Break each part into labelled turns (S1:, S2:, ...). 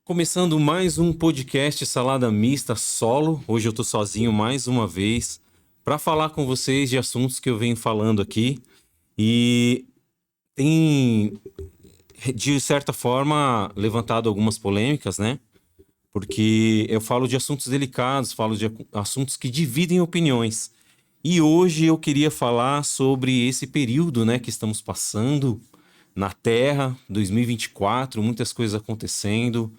S1: Começando mais um podcast Salada Mista solo. Hoje eu tô sozinho mais uma vez para falar com vocês de assuntos que eu venho falando aqui e tem, de certa forma, levantado algumas polêmicas, né? Porque eu falo de assuntos delicados, falo de assuntos que dividem opiniões. E hoje eu queria falar sobre esse período, né, que estamos passando na Terra, 2024, muitas coisas acontecendo.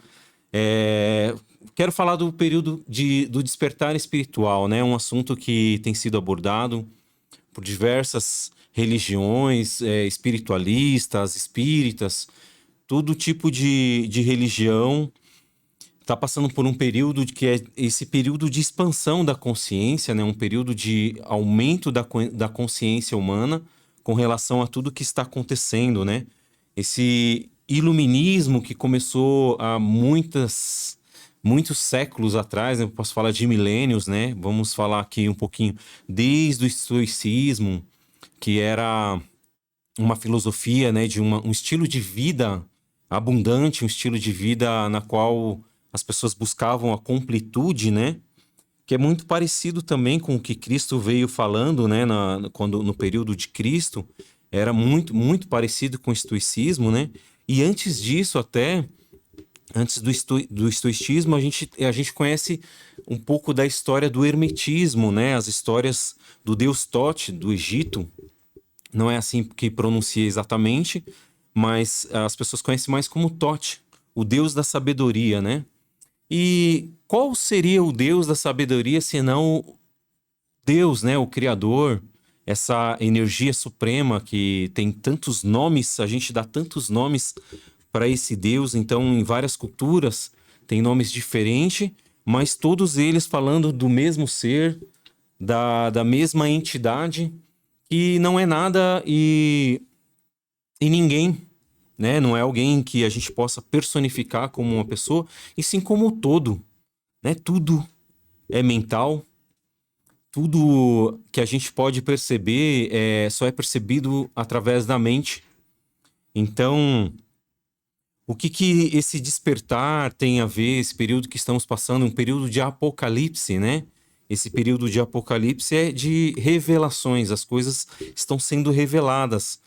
S1: É, Quero falar do período do despertar espiritual, né? Um assunto que tem sido abordado por diversas religiões, espiritualistas, espíritas, todo tipo de religião está passando por um período que é esse período de expansão da consciência, né? Um período de aumento da consciência humana com relação a tudo que está acontecendo, né? Esse iluminismo que começou há muitos séculos atrás, né? Eu posso falar de milênios, né? Vamos falar aqui um pouquinho desde o estoicismo, que era uma filosofia, né, de um estilo de vida abundante, um estilo de vida na qual as pessoas buscavam a completude, né? Que é muito parecido também com o que Cristo veio falando, né, quando no período de Cristo, era muito parecido com o estoicismo, né? E antes disso, até antes do estoicismo, a gente conhece um pouco da história do hermetismo, né? As histórias do deus Tote do Egito, não é assim que pronuncia exatamente, mas as pessoas conhecem mais como Tote, o deus da sabedoria, né? E qual seria o deus da sabedoria senão Deus, né? O Criador, essa energia suprema que tem tantos nomes, a gente dá tantos nomes para esse Deus, então em várias culturas tem nomes diferentes, mas todos eles falando do mesmo ser, da mesma entidade, que não é nada e ninguém, né? Não é alguém que a gente possa personificar como uma pessoa, e sim como o todo, né? Tudo é mental, tudo que a gente pode perceber só é percebido através da mente. Então, o que esse despertar tem a ver, esse período que estamos passando, um período de apocalipse, né? Esse período de apocalipse é de revelações, as coisas estão sendo reveladas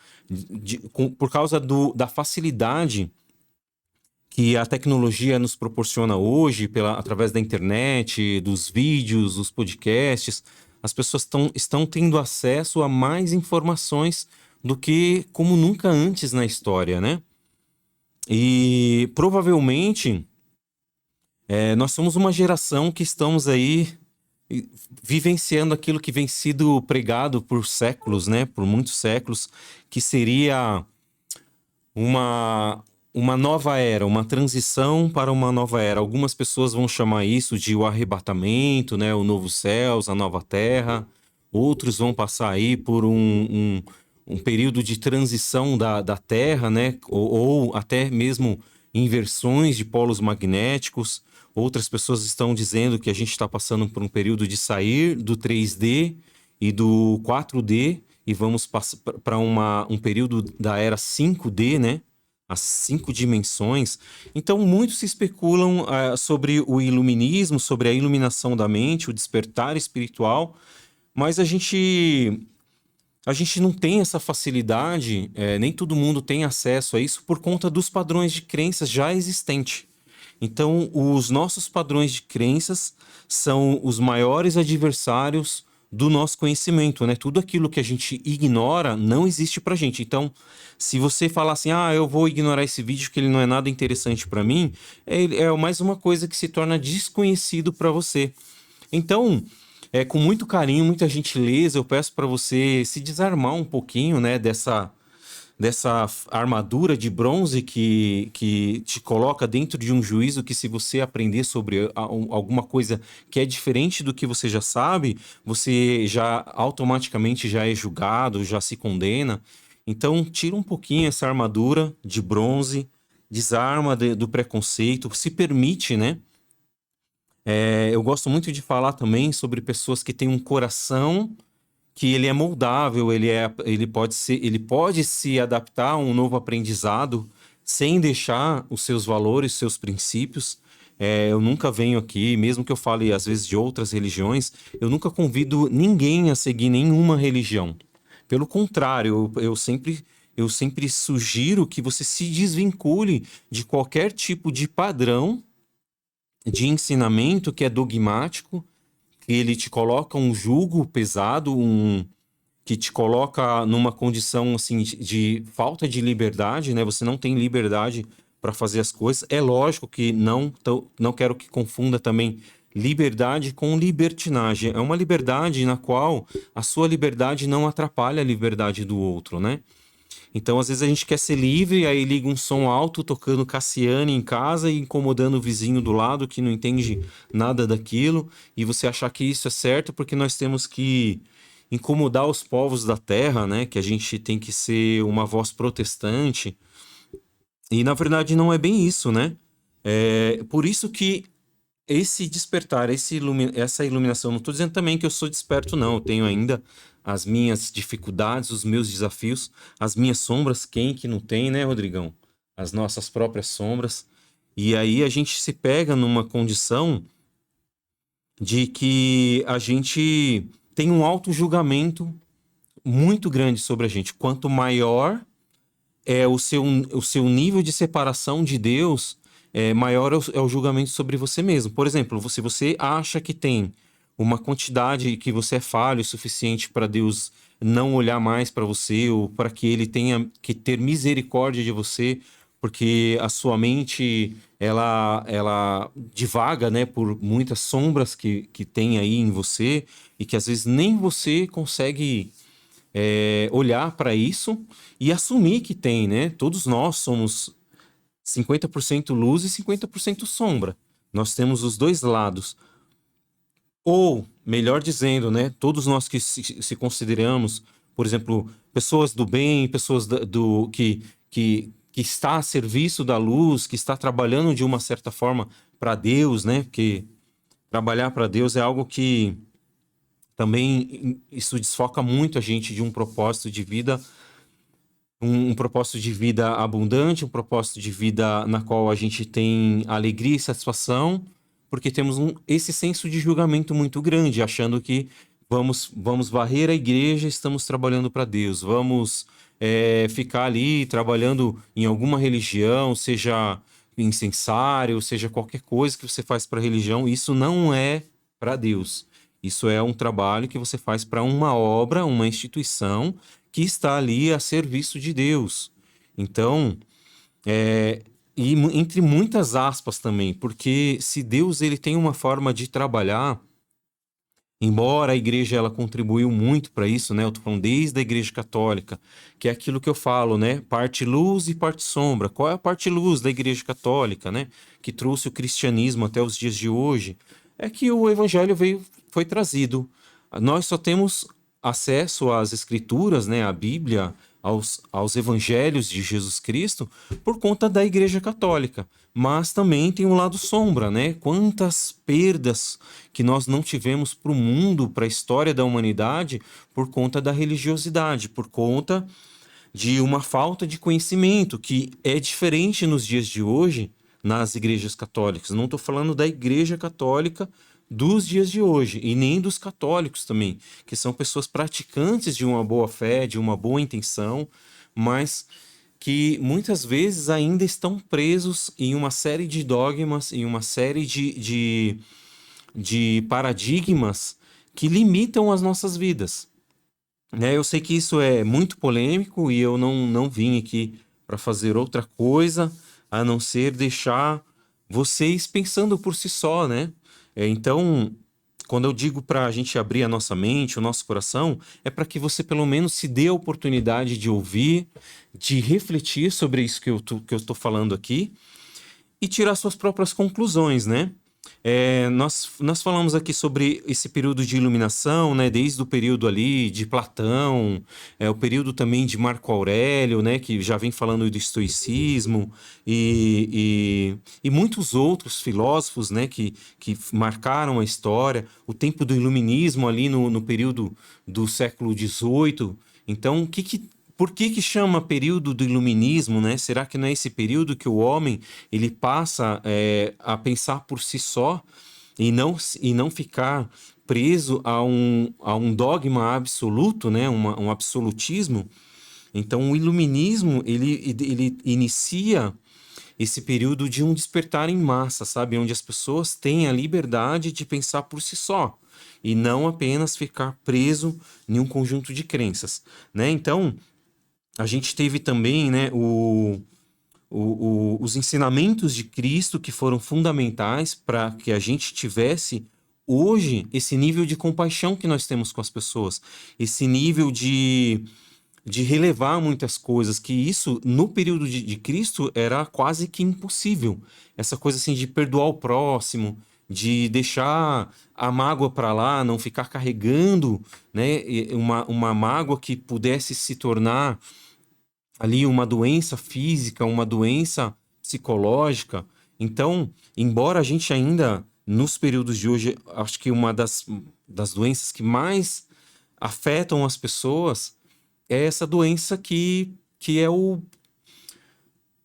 S1: por causa da facilidade que a tecnologia nos proporciona hoje, através da internet, dos vídeos, dos podcasts. As pessoas estão tendo acesso a mais informações do que como nunca antes na história, né? E provavelmente nós somos uma geração que estamos aí vivenciando aquilo que vem sido pregado por séculos, né? Por muitos séculos, que seria uma, uma nova era, uma transição para uma nova era. Algumas pessoas vão chamar isso de o arrebatamento, né? O novo céus, a nova terra. Outros vão passar aí por um período de transição da Terra, né? Ou até mesmo inversões de polos magnéticos. Outras pessoas estão dizendo que a gente está passando por um período de sair do 3D e do 4D e vamos para um período da era 5D, né? As 5 dimensões. Então, muitos se especulam sobre o iluminismo, sobre a iluminação da mente, o despertar espiritual, mas a gente não tem essa facilidade, nem todo mundo tem acesso a isso por conta dos padrões de crenças já existentes. Então, os nossos padrões de crenças são os maiores adversários do nosso conhecimento, né? Tudo aquilo que a gente ignora não existe pra gente. Então, se você falar assim, eu vou ignorar esse vídeo que ele não é nada interessante pra mim, é mais uma coisa que se torna desconhecido pra você. Então, com muito carinho, muita gentileza, eu peço pra você se desarmar um pouquinho, né, dessa armadura de bronze que te coloca dentro de um juízo que, se você aprender sobre alguma coisa que é diferente do que você já sabe, você já automaticamente já é julgado, já se condena. Então, tira um pouquinho essa armadura de bronze, desarma do preconceito, se permite, né? Eu gosto muito de falar também sobre pessoas que têm um coração que ele é moldável, ele pode se adaptar a um novo aprendizado, sem deixar os seus valores, os seus princípios. Eu nunca venho aqui, mesmo que eu fale às vezes de outras religiões, eu nunca convido ninguém a seguir nenhuma religião. Pelo contrário, eu sempre sugiro que você se desvincule de qualquer tipo de padrão de ensinamento que é dogmático, que ele te coloca um jugo pesado, que te coloca numa condição assim de falta de liberdade, né? Você não tem liberdade para fazer as coisas. É lógico que não quero que confunda também liberdade com libertinagem. É uma liberdade na qual a sua liberdade não atrapalha a liberdade do outro, né? Então, às vezes a gente quer ser livre, aí liga um som alto tocando Cassiane em casa e incomodando o vizinho do lado que não entende nada daquilo, e você achar que isso é certo porque nós temos que incomodar os povos da terra, né? Que a gente tem que ser uma voz protestante. E na verdade não é bem isso, né? Por isso que esse despertar, essa iluminação, não estou dizendo também que eu sou desperto, não. Eu tenho ainda as minhas dificuldades, os meus desafios, as minhas sombras. Quem que não tem, né, Rodrigão? As nossas próprias sombras. E aí a gente se pega numa condição de que a gente tem um auto-julgamento muito grande sobre a gente. Quanto maior é o seu nível de separação de Deus, maior é o julgamento sobre você mesmo. Por exemplo, se você acha que tem uma quantidade que você é falho o suficiente para Deus não olhar mais para você, ou para que ele tenha que ter misericórdia de você, porque a sua mente ela divaga, né, por muitas sombras que tem aí em você e que às vezes nem você consegue olhar para isso e assumir que tem, né? Todos nós somos 50% luz e 50% sombra. Nós temos os dois lados. Ou, melhor dizendo, né? Todos nós que se consideramos, por exemplo, pessoas do bem, pessoas que está a serviço da luz, que está trabalhando de uma certa forma para Deus, né? Porque trabalhar para Deus é algo que também isso desfoca muito a gente de um propósito de vida, um propósito de vida abundante, um propósito de vida na qual a gente tem alegria e satisfação, porque temos esse senso de julgamento muito grande, achando que vamos varrer a igreja, estamos trabalhando para Deus, vamos ficar ali trabalhando em alguma religião, seja incensário, seja qualquer coisa que você faz para a religião, isso não é para Deus. Isso é um trabalho que você faz para uma obra, uma instituição que está ali a serviço de Deus. Então, entre muitas aspas também, porque se Deus ele tem uma forma de trabalhar, embora a igreja ela contribuiu muito para isso, né? Eu tô falando desde a igreja católica, que é aquilo que eu falo, né? Parte luz e parte sombra. Qual é a parte luz da igreja católica, né? Que trouxe o cristianismo até os dias de hoje? É que o evangelho foi trazido. Nós só temos acesso às escrituras, né? À Bíblia, aos evangelhos de Jesus Cristo, por conta da igreja católica. Mas também tem um lado sombra, né? Quantas perdas que nós não tivemos para o mundo, para a história da humanidade, por conta da religiosidade, por conta de uma falta de conhecimento, que é diferente nos dias de hoje nas igrejas católicas. Não estou falando da igreja católica dos dias de hoje, e nem dos católicos também, que são pessoas praticantes de uma boa fé, de uma boa intenção, mas que muitas vezes ainda estão presos em uma série de dogmas, em uma série de paradigmas que limitam as nossas vidas. Né? Eu sei que isso é muito polêmico e eu não vim aqui para fazer outra coisa a não ser deixar vocês pensando por si só, né? Então, quando eu digo para a gente abrir a nossa mente, o nosso coração, é para que você pelo menos se dê a oportunidade de ouvir, de refletir sobre isso que eu estou falando aqui e tirar suas próprias conclusões, né? Nós falamos aqui sobre esse período de iluminação, né? Desde o período ali de Platão, o período também de Marco Aurélio, né? Que já vem falando do estoicismo e muitos outros filósofos, né? Que marcaram a história, o tempo do iluminismo ali no período do século XVIII. Então, Por que que chama período do iluminismo, né? Será que não é esse período que o homem ele passa a pensar por si só e não ficar preso a um dogma absoluto, né? Um absolutismo? Então, o iluminismo ele inicia esse período de um despertar em massa, sabe? Onde as pessoas têm a liberdade de pensar por si só e não apenas ficar preso em um conjunto de crenças, né? Então, a gente teve também, né, os ensinamentos de Cristo que foram fundamentais para que a gente tivesse hoje esse nível de compaixão que nós temos com as pessoas, esse nível de relevar muitas coisas, que isso no período de Cristo era quase que impossível. Essa coisa assim de perdoar o próximo, de deixar a mágoa para lá, não ficar carregando, né, uma mágoa que pudesse se tornar ali uma doença física, uma doença psicológica. Então, embora a gente ainda, nos períodos de hoje, acho que uma das doenças que mais afetam as pessoas é essa doença que é o.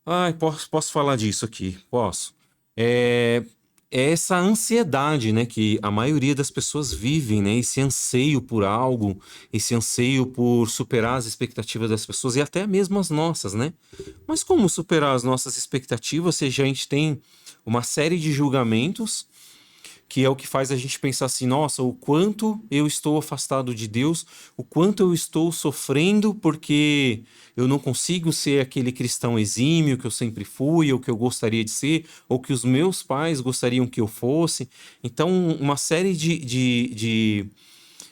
S1: Ai, posso falar disso aqui? Posso. É, é essa ansiedade, né, que a maioria das pessoas vivem, né? Esse anseio por algo, esse anseio por superar as expectativas das pessoas e até mesmo as nossas, né? Mas como superar as nossas expectativas se a gente tem uma série de julgamentos que é o que faz a gente pensar assim, nossa, o quanto eu estou afastado de Deus, o quanto eu estou sofrendo porque eu não consigo ser aquele cristão exímio que eu sempre fui, ou que eu gostaria de ser, ou que os meus pais gostariam que eu fosse. Então, uma série de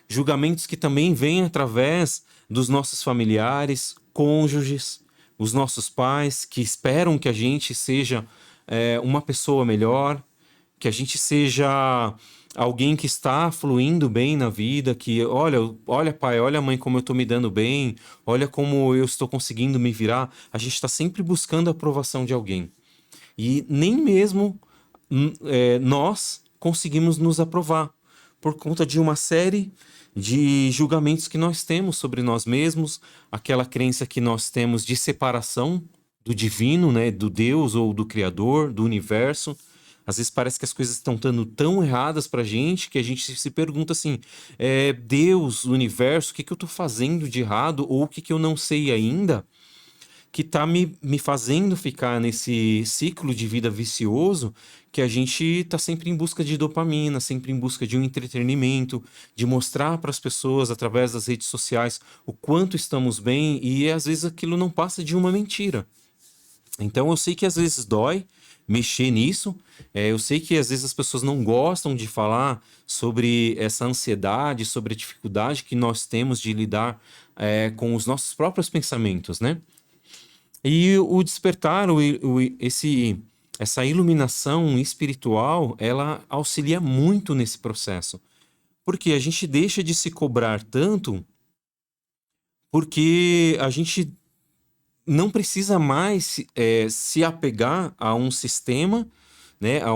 S1: julgamentos que também vêm através dos nossos familiares, cônjuges, os nossos pais, que esperam que a gente seja uma pessoa melhor, que a gente seja alguém que está fluindo bem na vida, que olha pai, olha mãe como eu estou me dando bem, olha como eu estou conseguindo me virar. A gente está sempre buscando a aprovação de alguém. E nem mesmo nós conseguimos nos aprovar por conta de uma série de julgamentos que nós temos sobre nós mesmos, aquela crença que nós temos de separação do divino, né, do Deus ou do Criador, do universo. Às vezes parece que as coisas estão estando tão erradas pra gente que a gente se pergunta assim: Deus, o universo, o que que eu estou fazendo de errado ou o que que eu não sei ainda que tá me fazendo ficar nesse ciclo de vida vicioso que a gente tá sempre em busca de dopamina, sempre em busca de um entretenimento, de mostrar para as pessoas através das redes sociais o quanto estamos bem e às vezes aquilo não passa de uma mentira. Então eu sei que às vezes dói mexer nisso, eu sei que às vezes as pessoas não gostam de falar sobre essa ansiedade, sobre a dificuldade que nós temos de lidar com os nossos próprios pensamentos, né? E o despertar, essa iluminação espiritual, ela auxilia muito nesse processo. Porque a gente deixa de se cobrar tanto, porque a gente não precisa mais se apegar a um sistema, né, a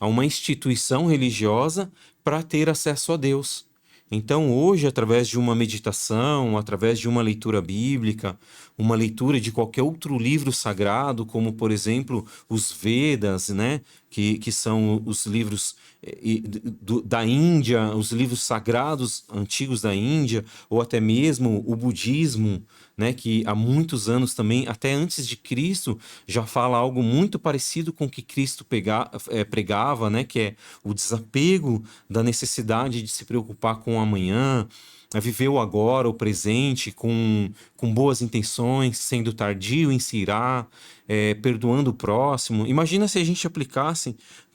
S1: uma instituição religiosa para ter acesso a Deus. Então, hoje, através de uma meditação, através de uma leitura bíblica, uma leitura de qualquer outro livro sagrado, como, por exemplo, os Vedas, né, que são os livros da Índia, os livros sagrados antigos da Índia, ou até mesmo o budismo, né, que há muitos anos também, até antes de Cristo, já fala algo muito parecido com o que Cristo pregava, né, que é o desapego da necessidade de se preocupar com o amanhã, viver o agora, o presente, com boas intenções, sendo tardio em se irar, perdoando o próximo. Imagina se a gente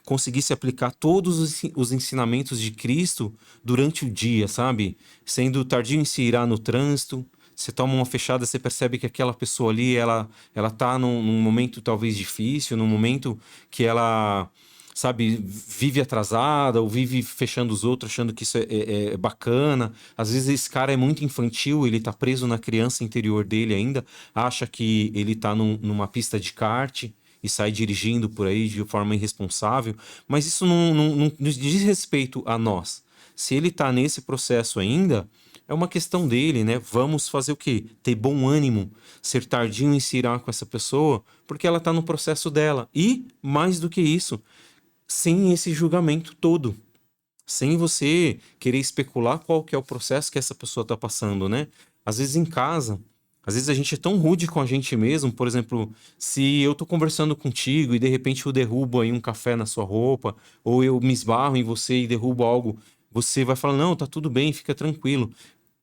S1: conseguisse aplicar todos os ensinamentos de Cristo durante o dia, sabe? Sendo tardio em se irar no trânsito, você toma uma fechada, você percebe que aquela pessoa ali, ela tá num momento talvez difícil, num momento que ela, sabe, vive atrasada ou vive fechando os outros, achando que isso é bacana. Às vezes esse cara é muito infantil, ele tá preso na criança interior dele ainda, acha que ele tá numa pista de kart e sai dirigindo por aí de forma irresponsável, mas isso não diz respeito a nós. Se ele tá nesse processo ainda, é uma questão dele, né? Vamos fazer o quê? Ter bom ânimo, ser tardio em se irar com essa pessoa, porque ela está no processo dela. E, mais do que isso, sem esse julgamento todo, sem você querer especular qual que é o processo que essa pessoa está passando, né? Às vezes em casa, às vezes a gente é tão rude com a gente mesmo, por exemplo, se eu tô conversando contigo e de repente eu derrubo aí um café na sua roupa, ou eu me esbarro em você e derrubo algo, você vai falar, não, tá tudo bem, fica tranquilo.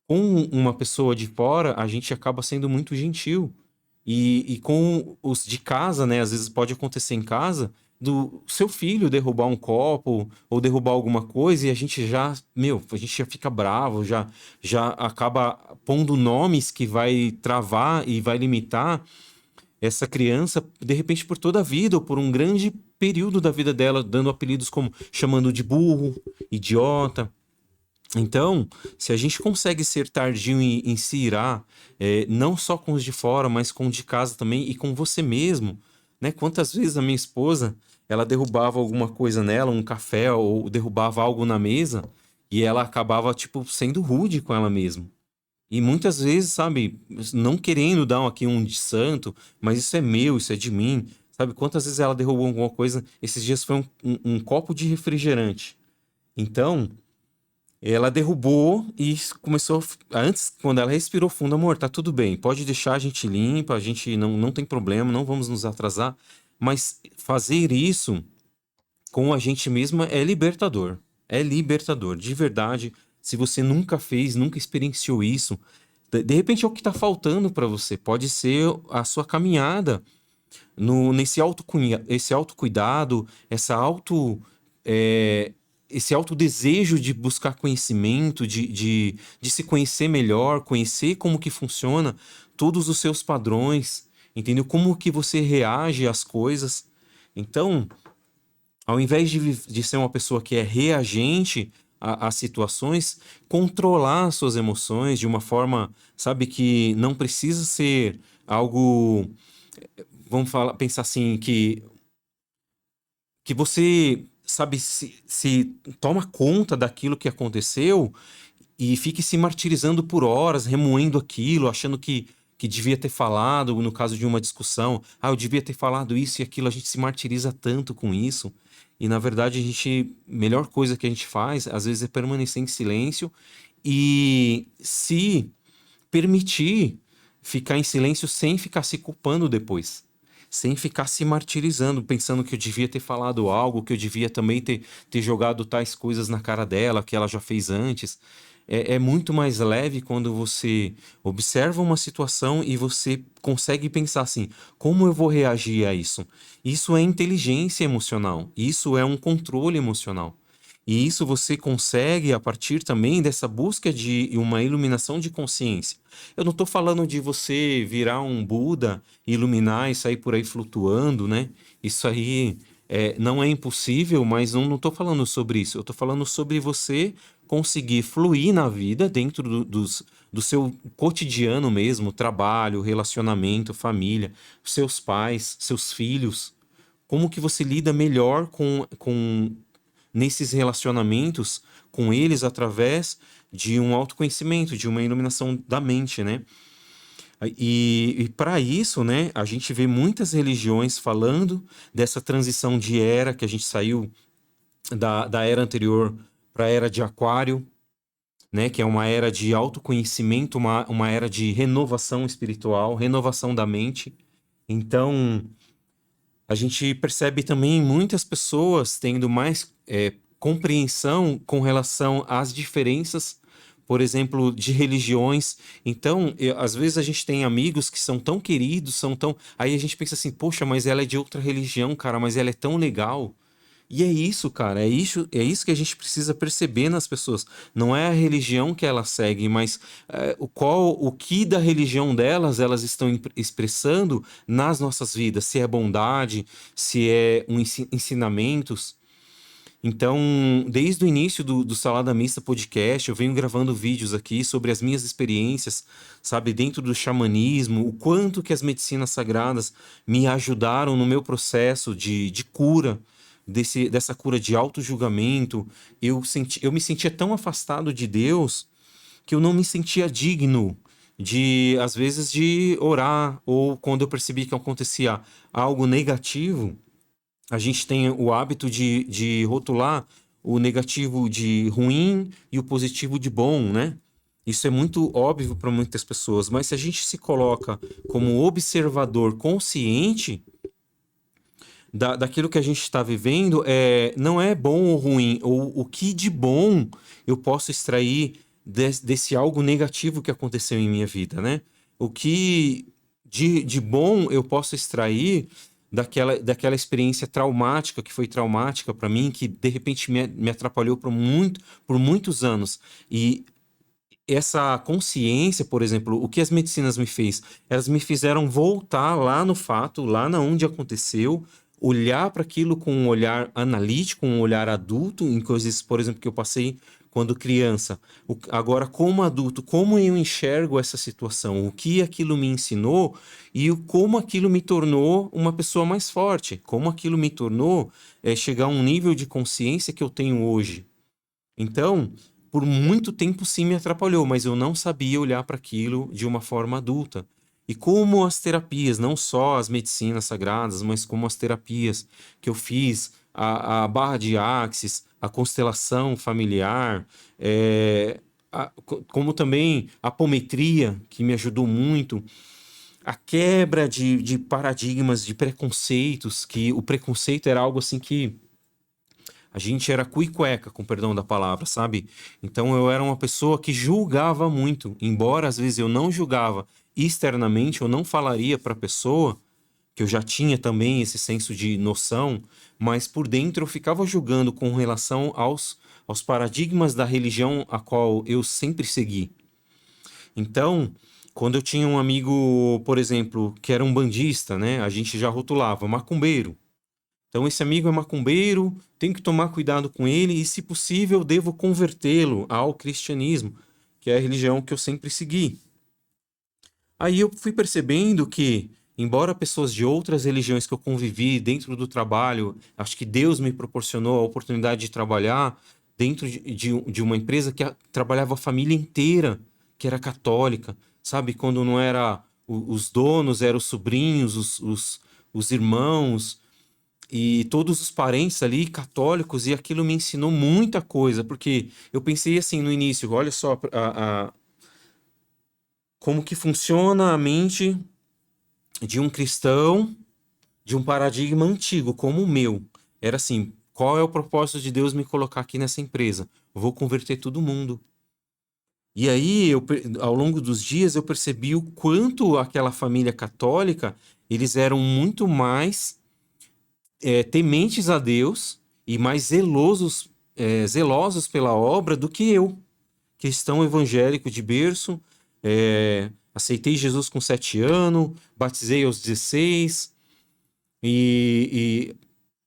S1: Com uma pessoa de fora, a gente acaba sendo muito gentil. E com os de casa, né? Às vezes pode acontecer em casa do seu filho derrubar um copo ou derrubar alguma coisa e a gente já, meu, a gente já fica bravo, já acaba pondo nomes que vai travar e vai limitar essa criança, de repente, por toda a vida ou por um grande período da vida dela, dando apelidos como chamando de burro, idiota. Então, se a gente consegue ser tardio em se irar, não só com os de fora, mas com os de casa também e com você mesmo, né? Quantas vezes a minha esposa, ela derrubava alguma coisa nela, um café ou derrubava algo na mesa e ela acabava, tipo, sendo rude com ela mesma. E muitas vezes, sabe, não querendo dar aqui um de santo, mas isso é meu, isso é de mim, sabe? Quantas vezes ela derrubou alguma coisa? Esses dias foi um copo de refrigerante. Então, ela derrubou e começou. Antes, quando ela respirou fundo, amor, tá tudo bem, pode deixar a gente limpa, a gente não tem problema, não vamos nos atrasar. Mas fazer isso com a gente mesma é libertador. É libertador, de verdade. Se você nunca fez, nunca experienciou isso, de repente é o que está faltando para você. Pode ser a sua caminhada no, nesse esse autocuidado, essa é, esse auto desejo de buscar conhecimento, de se conhecer melhor, conhecer como que funciona todos os seus padrões, entendeu? Como que você reage às coisas. Então, ao invés de ser uma pessoa que é reagente às situações, controlar as suas emoções de uma forma, sabe, que não precisa ser algo, vamos falar, pensar assim, que você, sabe, se toma conta daquilo que aconteceu e fique se martirizando por horas, remoendo aquilo, achando que devia ter falado, no caso de uma discussão, eu devia ter falado isso e aquilo, a gente se martiriza tanto com isso. E na verdade, melhor coisa que a gente faz, às vezes, é permanecer em silêncio e se permitir ficar em silêncio sem ficar se culpando depois. Sem ficar se martirizando, pensando que eu devia ter falado algo, que eu devia também ter jogado tais coisas na cara dela, que ela já fez antes. É muito mais leve quando você observa uma situação e você consegue pensar assim: como eu vou reagir a isso? Isso é inteligência emocional, isso é um controle emocional. E isso você consegue a partir também dessa busca de uma iluminação de consciência. Eu não estou falando de você virar um Buda, iluminar e sair por aí flutuando, né? Isso aí não é impossível, mas não estou falando sobre isso. Eu estou falando sobre você conseguir fluir na vida dentro do seu cotidiano mesmo, trabalho, relacionamento, família, seus pais, seus filhos. Como que você lida melhor com nesses relacionamentos com eles através de um autoconhecimento, de uma iluminação da mente, né? E para isso, né, a gente vê muitas religiões falando dessa transição de era, que a gente saiu da era anterior para a era de Aquário, né, que é uma era de autoconhecimento, uma era de renovação espiritual, renovação da mente. Então, a gente percebe também muitas pessoas tendo mais compreensão com relação às diferenças, por exemplo, de religiões. Então, às vezes a gente tem amigos que são tão queridos, são tão. Aí a gente pensa assim, poxa, mas ela é de outra religião, cara, mas ela é tão legal. E é isso, cara, é isso que a gente precisa perceber nas pessoas. Não é a religião que elas seguem, mas o que da religião delas elas estão expressando nas nossas vidas, se é bondade, se é ensinamentos. Então, desde o início do Salada Mista Podcast, eu venho gravando vídeos aqui sobre as minhas experiências, sabe, dentro do xamanismo, o quanto que as medicinas sagradas me ajudaram no meu processo de cura, dessa cura de auto-julgamento. Eu me sentia tão afastado de Deus que eu não me sentia digno de, às vezes, de orar, ou quando eu percebi que acontecia algo negativo, a gente tem o hábito de rotular o negativo de ruim e o positivo de bom, né? Isso é muito óbvio para muitas pessoas, mas se a gente se coloca como observador consciente daquilo que a gente está vivendo, não é bom ou ruim, ou o que de bom eu posso extrair desse algo negativo que aconteceu em minha vida, né? O que de bom eu posso extrair daquela experiência traumática, que foi traumática para mim, que de repente me atrapalhou por muitos anos. E essa consciência, por exemplo, o que as medicinas me fez? Elas me fizeram voltar lá no fato, lá na onde aconteceu, olhar para aquilo com um olhar analítico, um olhar adulto, em coisas, por exemplo, que eu passei quando criança. Agora, como adulto, como eu enxergo essa situação? O que aquilo me ensinou e como aquilo me tornou uma pessoa mais forte? Como aquilo me tornou chegar a um nível de consciência que eu tenho hoje? Então, por muito tempo sim me atrapalhou, mas eu não sabia olhar para aquilo de uma forma adulta. E como as terapias, não só as medicinas sagradas, mas como as terapias que eu fiz, a barra de Axis, a constelação familiar, como também a apometria, que me ajudou muito, a quebra de paradigmas, de preconceitos, que o preconceito era algo assim que a gente era cu e cueca, com perdão da palavra, sabe? Então eu era uma pessoa que julgava muito, embora às vezes eu não julgava externamente, eu não falaria para a pessoa que eu já tinha também esse senso de noção, mas por dentro eu ficava julgando com relação aos paradigmas da religião a qual eu sempre segui. Então, quando eu tinha um amigo, por exemplo, que era um bandista, né? A gente já rotulava macumbeiro. Então, esse amigo é macumbeiro, tenho que tomar cuidado com ele e, se possível, devo convertê-lo ao cristianismo, que é a religião que eu sempre segui. Aí eu fui percebendo que, embora pessoas de outras religiões que eu convivi dentro do trabalho, acho que Deus me proporcionou a oportunidade de trabalhar dentro de uma empresa que trabalhava a família inteira, que era católica, sabe? Quando não era os donos, eram os sobrinhos, os irmãos e todos os parentes ali católicos, e aquilo me ensinou muita coisa, porque eu pensei assim no início, olha só como que funciona a mente de um cristão, de um paradigma antigo como o meu. Era assim, qual é o propósito de Deus me colocar aqui nessa empresa? Eu vou converter todo mundo. E aí, ao longo dos dias, eu percebi o quanto aquela família católica, eles eram muito mais tementes a Deus e mais zelosos pela obra do que eu, cristão evangélico de berço, aceitei Jesus com 7 anos, batizei aos 16 e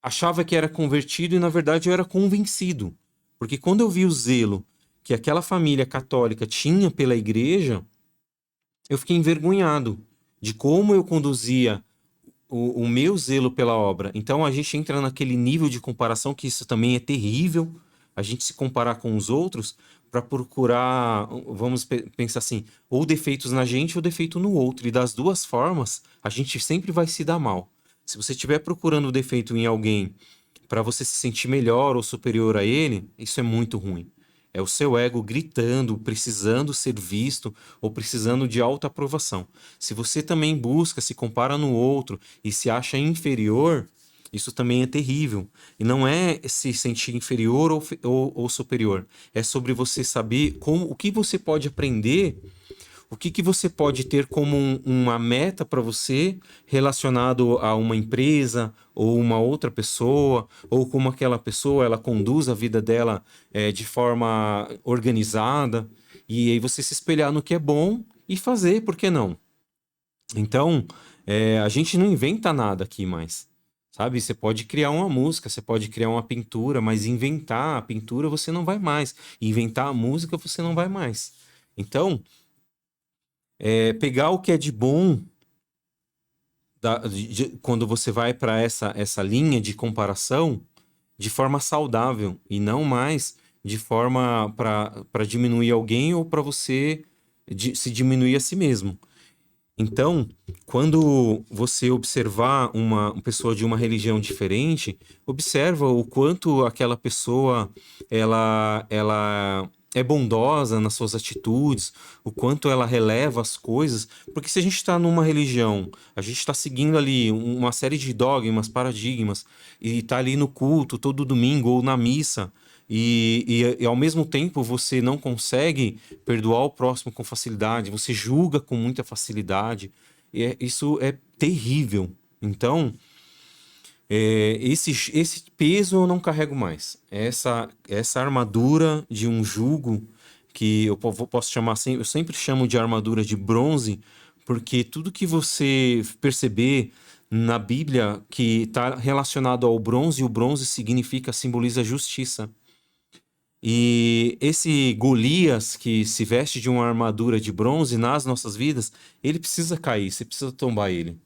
S1: achava que era convertido e na verdade eu era convencido. Porque quando eu vi o zelo que aquela família católica tinha pela igreja, eu fiquei envergonhado de como eu conduzia o meu zelo pela obra. Então a gente entra naquele nível de comparação que isso também é terrível, a gente se comparar com os outros para procurar, vamos pensar assim, ou defeitos na gente ou defeito no outro. E das duas formas, a gente sempre vai se dar mal. Se você estiver procurando defeito em alguém para você se sentir melhor ou superior a ele, isso é muito ruim. É o seu ego gritando, precisando ser visto ou precisando de autoaprovação. Se você também busca, se compara no outro e se acha inferior, isso também é terrível. E não é se sentir inferior ou superior. É sobre você saber o que você pode aprender, o que você pode ter como uma meta para você relacionado a uma empresa ou uma outra pessoa, ou como aquela pessoa ela conduz a vida dela de forma organizada, e aí você se espelhar no que é bom e fazer, por que não? Então, a gente não inventa nada aqui mais. Sabe, você pode criar uma música, você pode criar uma pintura, mas inventar a pintura você não vai mais. Inventar a música você não vai mais. Então, pegar o que é de bom quando você vai para essa linha de comparação de forma saudável e não mais de forma para diminuir alguém ou para você se diminuir a si mesmo. Então, quando você observar uma pessoa de uma religião diferente, observa o quanto aquela pessoa ela é bondosa nas suas atitudes, o quanto ela releva as coisas, porque se a gente está numa religião, a gente está seguindo ali uma série de dogmas, paradigmas, e está ali no culto todo domingo ou na missa, e ao mesmo tempo você não consegue perdoar o próximo com facilidade, você julga com muita facilidade. Isso é terrível. Então, esse peso eu não carrego mais. Essa armadura de um jugo, que posso chamar assim, eu sempre chamo de armadura de bronze, porque tudo que você perceber na Bíblia que está relacionado ao bronze, e o bronze simboliza justiça. E esse Golias que se veste de uma armadura de bronze nas nossas vidas, ele precisa cair, você precisa tombar ele.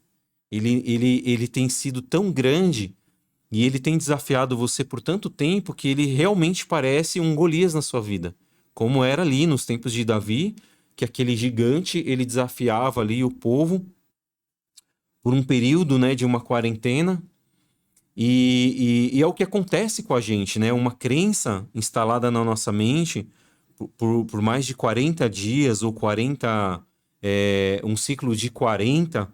S1: Ele tem sido tão grande e ele tem desafiado você por tanto tempo que ele realmente parece um Golias na sua vida. Como era ali nos tempos de Davi, que aquele gigante ele desafiava ali o povo por um período, né, de uma quarentena. E é o que acontece com a gente, né? Uma crença instalada na nossa mente por mais de 40 dias ou 40, um ciclo de 40,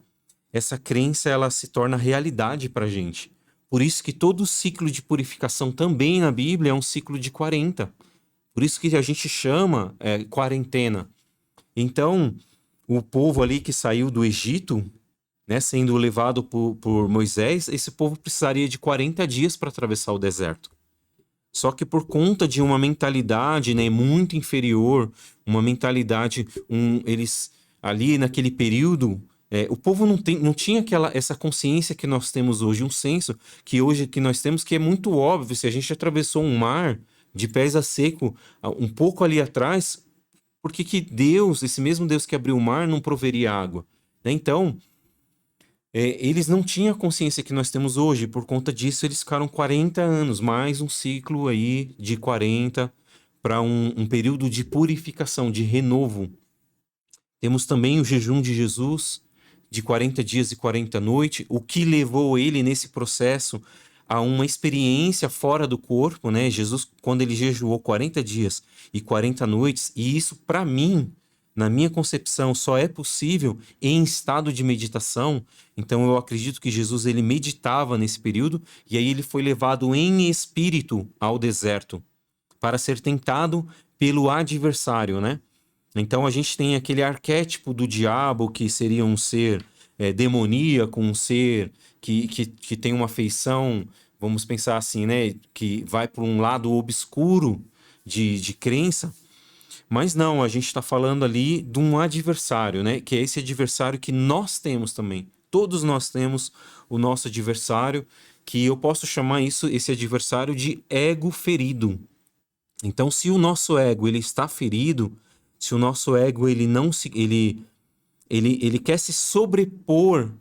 S1: essa crença ela se torna realidade para a gente. Por isso que todo ciclo de purificação também na Bíblia é um ciclo de 40. Por isso que a gente chama quarentena. Então, o povo ali que saiu do Egito, né, sendo levado por Moisés, esse povo precisaria de 40 dias para atravessar o deserto. Só que por conta de uma mentalidade, né, muito inferior, uma mentalidade, eles ali naquele período, o povo não tinha essa consciência que nós temos hoje, um senso que hoje que nós temos que é muito óbvio. Se a gente atravessou um mar de pés a seco, um pouco ali atrás, por que Deus, esse mesmo Deus que abriu o mar, não proveria água? Né? Então, eles não tinham a consciência que nós temos hoje. Por conta disso, eles ficaram 40 anos, mais um ciclo aí de 40 para um período de purificação, de renovo. Temos também o jejum de Jesus, de 40 dias e 40 noites, o que levou ele nesse processo a uma experiência fora do corpo, né? Jesus, quando ele jejuou 40 dias e 40 noites, e isso, para mim, na minha concepção, só é possível em estado de meditação. Então, eu acredito que Jesus ele meditava nesse período, e aí ele foi levado em espírito ao deserto para ser tentado pelo adversário, né? Então a gente tem aquele arquétipo do diabo, que seria um ser demoníaco, um ser que tem uma feição, vamos pensar assim, né? Que vai para um lado obscuro de crença. Mas não, a gente está falando ali de um adversário, né? Que é esse adversário que nós temos também. Todos nós temos o nosso adversário, que eu posso chamar esse adversário de ego ferido. Então, se o nosso ego ele está ferido, se o nosso ego ele não se ele quer se sobrepor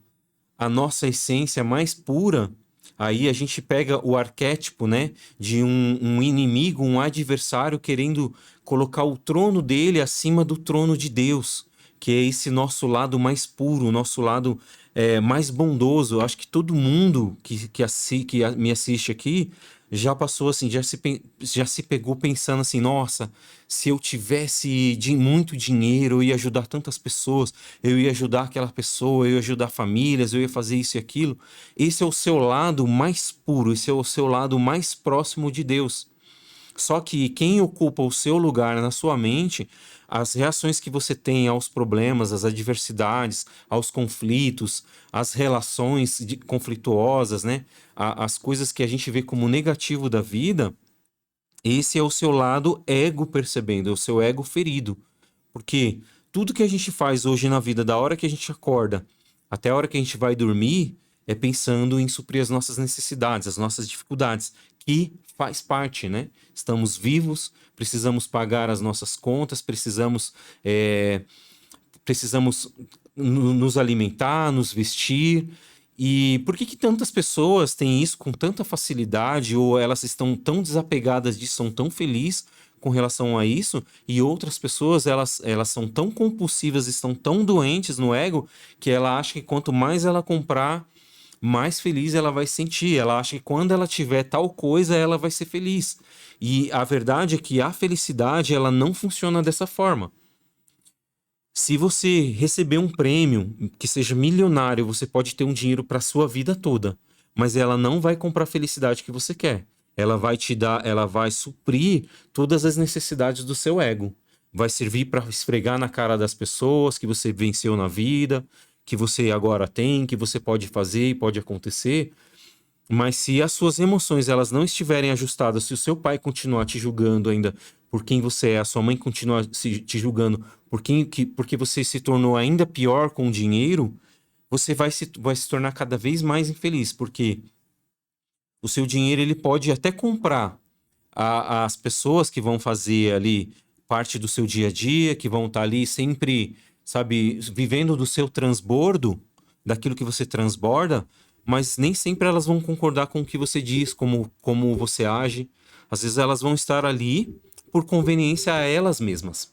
S1: à nossa essência mais pura, aí a gente pega o arquétipo, né, de um inimigo, um adversário querendo colocar o trono dele acima do trono de Deus, que é esse nosso lado mais puro, o nosso lado mais bondoso. Eu acho que todo mundo que me assiste aqui já passou assim, já se pegou pensando assim, nossa, se eu tivesse muito dinheiro, eu ia ajudar tantas pessoas, eu ia ajudar aquela pessoa, eu ia ajudar famílias, eu ia fazer isso e aquilo. Esse é o seu lado mais puro, esse é o seu lado mais próximo de Deus. Só que quem ocupa o seu lugar na sua mente, as reações que você tem aos problemas, às adversidades, aos conflitos, às relações conflituosas, né? As coisas que a gente vê como negativo da vida, esse é o seu lado ego percebendo, é o seu ego ferido. Porque tudo que a gente faz hoje na vida, da hora que a gente acorda até a hora que a gente vai dormir, é pensando em suprir as nossas necessidades, as nossas dificuldades, que faz parte, né? Estamos vivos, precisamos pagar as nossas contas, precisamos nos alimentar, nos vestir, E por que que tantas pessoas têm isso com tanta facilidade, ou elas estão tão desapegadas disso, são tão felizes com relação a isso, e outras pessoas, elas são tão compulsivas, estão tão doentes no ego, que ela acha que quanto mais ela comprar, mais feliz ela vai se sentir. Ela acha que quando ela tiver tal coisa, ela vai ser feliz. E a verdade é que a felicidade, ela não funciona dessa forma. Se você receber um prêmio que seja milionário, você pode ter um dinheiro para sua vida toda, mas ela não vai comprar a felicidade que você quer. Ela vai te dar, ela vai suprir todas as necessidades do seu ego. Vai servir para esfregar na cara das pessoas que você venceu na vida, que você agora tem, que você pode fazer e pode acontecer. Mas se as suas emoções elas não estiverem ajustadas, se o seu pai continuar te julgando ainda por quem você é, a sua mãe continuar te julgando porque você se tornou ainda pior com o dinheiro, você vai se tornar cada vez mais infeliz, porque o seu dinheiro ele pode até comprar as pessoas que vão fazer ali parte do seu dia a dia, que vão estar ali sempre, sabe, vivendo do seu transbordo, daquilo que você transborda, mas nem sempre elas vão concordar com o que você diz, como você age. Às vezes elas vão estar ali por conveniência a elas mesmas.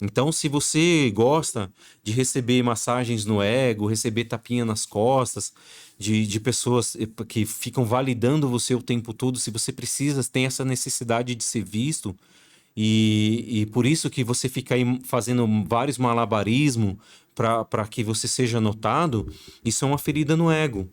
S1: Então, se você gosta de receber massagens no ego, receber tapinha nas costas, de pessoas que ficam validando você o tempo todo, se você precisa, tem essa necessidade de ser visto, e por isso que você fica aí fazendo vários malabarismos para que você seja notado, isso é uma ferida no ego.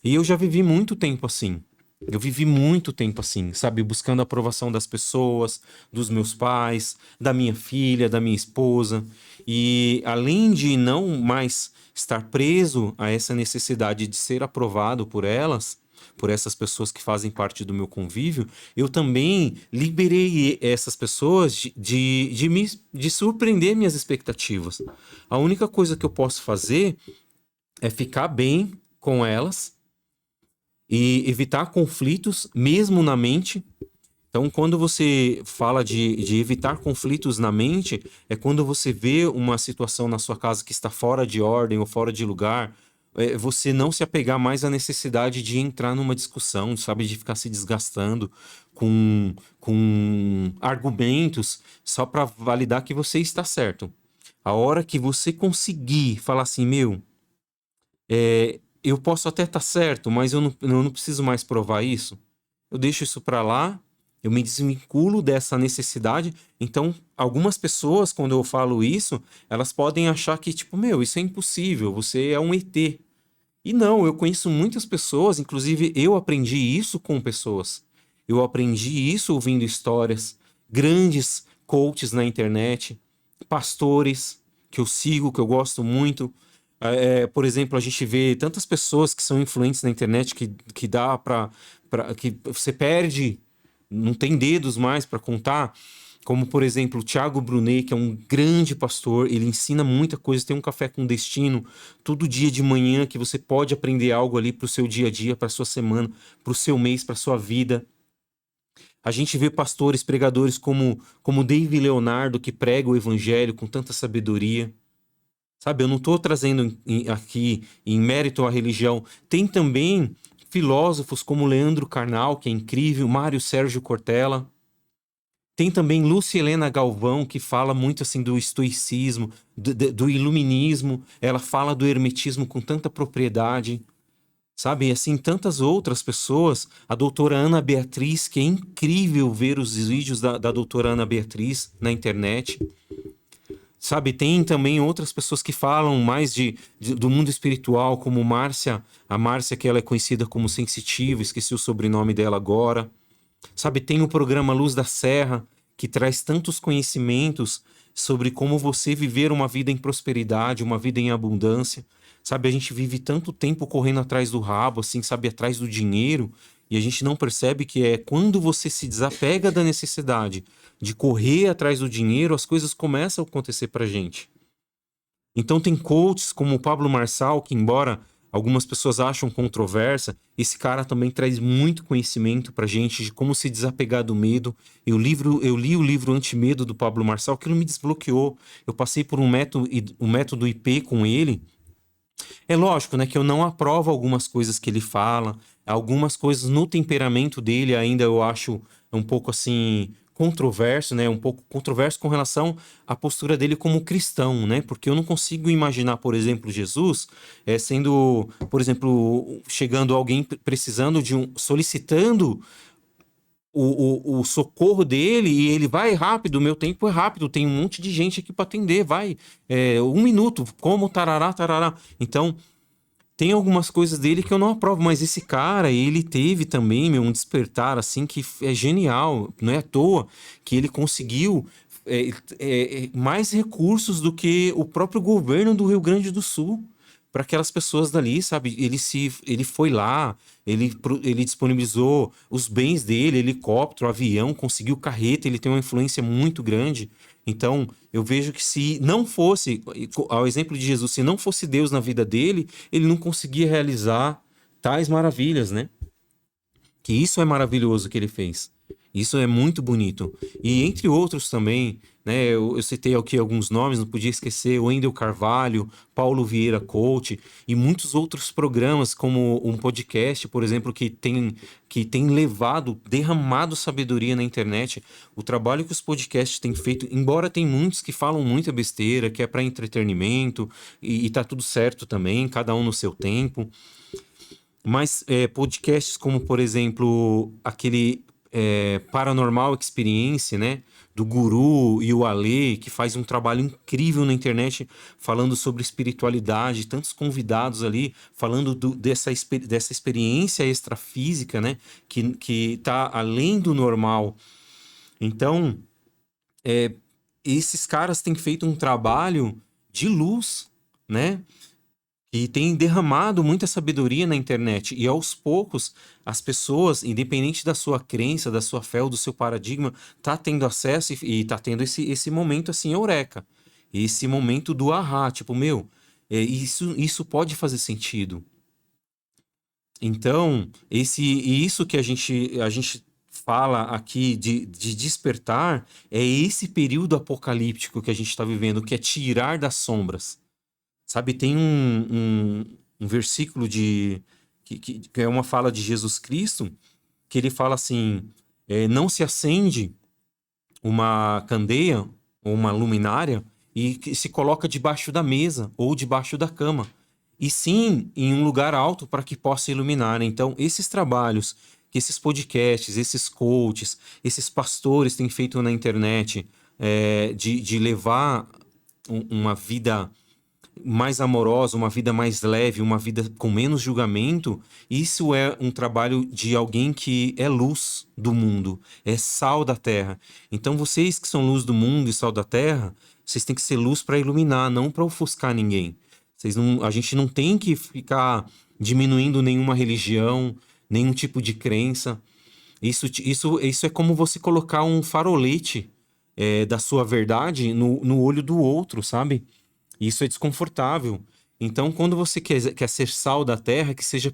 S1: E eu já vivi muito tempo assim. Eu vivi muito tempo assim, sabe? Buscando a aprovação das pessoas, dos meus pais, da minha filha, da minha esposa. E além de não mais estar preso a essa necessidade de ser aprovado por elas, por essas pessoas que fazem parte do meu convívio, eu também liberei essas pessoas de surpreender minhas expectativas. A única coisa que eu posso fazer é ficar bem com elas e evitar conflitos, mesmo na mente. Então, quando você fala de evitar conflitos na mente, é quando você vê uma situação na sua casa que está fora de ordem ou fora de lugar, você não se apegar mais à necessidade de entrar numa discussão, sabe, de ficar se desgastando com argumentos só para validar que você está certo. A hora que você conseguir falar assim, meu, eu posso até estar certo, mas eu não preciso mais provar isso. Eu deixo isso para lá, eu me desvinculo dessa necessidade. Então, algumas pessoas, quando eu falo isso, elas podem achar que, tipo, meu, isso é impossível, você é um ET. E não, eu conheço muitas pessoas, inclusive eu aprendi isso com pessoas. Eu aprendi isso ouvindo histórias, grandes coaches na internet, pastores que eu sigo, que eu gosto muito. Por exemplo, a gente vê tantas pessoas que são influentes na internet que dá que você perde, não tem dedos mais para contar. Como, por exemplo, o Thiago Brunet, que é um grande pastor, ele ensina muita coisa, tem um café com destino, todo dia de manhã que você pode aprender algo ali para o seu dia a dia, para sua semana, para o seu mês, para sua vida. A gente vê pastores, pregadores como David Leonardo, que prega o evangelho com tanta sabedoria. Sabe, eu não estou trazendo aqui em mérito à religião. Tem também filósofos como Leandro Carnal, que é incrível, Mário Sérgio Cortella. Tem também Lúcia Helena Galvão, que fala muito assim do estoicismo, do iluminismo. Ela fala do hermetismo com tanta propriedade. Sabe, e assim, tantas outras pessoas. A doutora Ana Beatriz, que é incrível ver os vídeos da doutora Ana Beatriz na internet. Sabe, tem também outras pessoas que falam mais do mundo espiritual, como Márcia, a Márcia, que ela é conhecida como Sensitiva, esqueci o sobrenome dela agora. Sabe, tem o programa Luz da Serra, que traz tantos conhecimentos sobre como você viver uma vida em prosperidade, uma vida em abundância. Sabe, a gente vive tanto tempo correndo atrás do rabo, assim, sabe, atrás do dinheiro, e a gente não percebe que é quando você se desapega da necessidade de correr atrás do dinheiro, as coisas começam a acontecer pra gente. Então tem coaches como o Pablo Marçal, que embora algumas pessoas acham controversa, esse cara também traz muito conhecimento pra gente de como se desapegar do medo. Eu li o livro Antimedo do Pablo Marçal, que ele me desbloqueou. Eu passei por um método IP com ele, É lógico, né, que eu não aprovo algumas coisas que ele fala, algumas coisas no temperamento dele ainda eu acho um pouco assim controverso, né, um pouco controverso com relação à postura dele como cristão, né, porque eu não consigo imaginar, por exemplo, Jesus sendo, por exemplo, chegando alguém precisando de solicitando o socorro dele e ele vai rápido, o meu tempo é rápido, tem um monte de gente aqui para atender, vai, 1 minuto, como tarará, tarará. Então, tem algumas coisas dele que eu não aprovo, mas esse cara, ele teve também, meu, um despertar, assim, que é genial. Não é à toa que ele conseguiu mais recursos do que o próprio governo do Rio Grande do Sul para aquelas pessoas dali, sabe? Ele foi lá, ele disponibilizou os bens dele, helicóptero, avião, conseguiu carreta, ele tem uma influência muito grande. Então, eu vejo que se não fosse, ao exemplo de Jesus, se não fosse Deus na vida dele, ele não conseguia realizar tais maravilhas, né? Que isso é maravilhoso que ele fez. Isso é muito bonito. E entre outros também, né? Eu citei aqui alguns nomes, não podia esquecer o Wendel Carvalho, Paulo Vieira Coach e muitos outros programas, como um podcast, por exemplo, que tem levado, derramado sabedoria na internet. O trabalho que os podcasts têm feito, embora tem muitos que falam muita besteira, que é para entretenimento, e tá tudo certo também, cada um no seu tempo. Mas podcasts como, por exemplo, aquele Paranormal Experience, né? Do Guru e o Ale, que faz um trabalho incrível na internet falando sobre espiritualidade, tantos convidados ali falando dessa experiência extrafísica, né? Que tá além do normal. Então, esses caras têm feito um trabalho de luz, né? E tem derramado muita sabedoria na internet. E aos poucos, as pessoas, independente da sua crença, da sua fé ou do seu paradigma, tá tendo acesso e tá tendo esse momento assim, eureka. Esse momento do ahá, tipo, meu, isso pode fazer sentido. Então, isso que a gente fala aqui de despertar é esse período apocalíptico que a gente está vivendo, que é tirar das sombras. Sabe, tem um versículo que é uma fala de Jesus Cristo, que ele fala assim: não se acende uma candeia ou uma luminária e que se coloca debaixo da mesa ou debaixo da cama, e sim em um lugar alto para que possa iluminar. Então, esses trabalhos que esses podcasts, esses coaches, esses pastores têm feito na internet, de levar uma vida mais amorosa, uma vida mais leve, uma vida com menos julgamento, isso é um trabalho de alguém que é luz do mundo, é sal da terra. Então vocês que são luz do mundo e sal da terra, vocês têm que ser luz para iluminar, não para ofuscar ninguém. A gente não tem que ficar diminuindo nenhuma religião, nenhum tipo de crença. Isso é como você colocar um farolete da sua verdade no olho do outro, sabe? Isso é desconfortável. Então, quando você quer ser sal da terra, que seja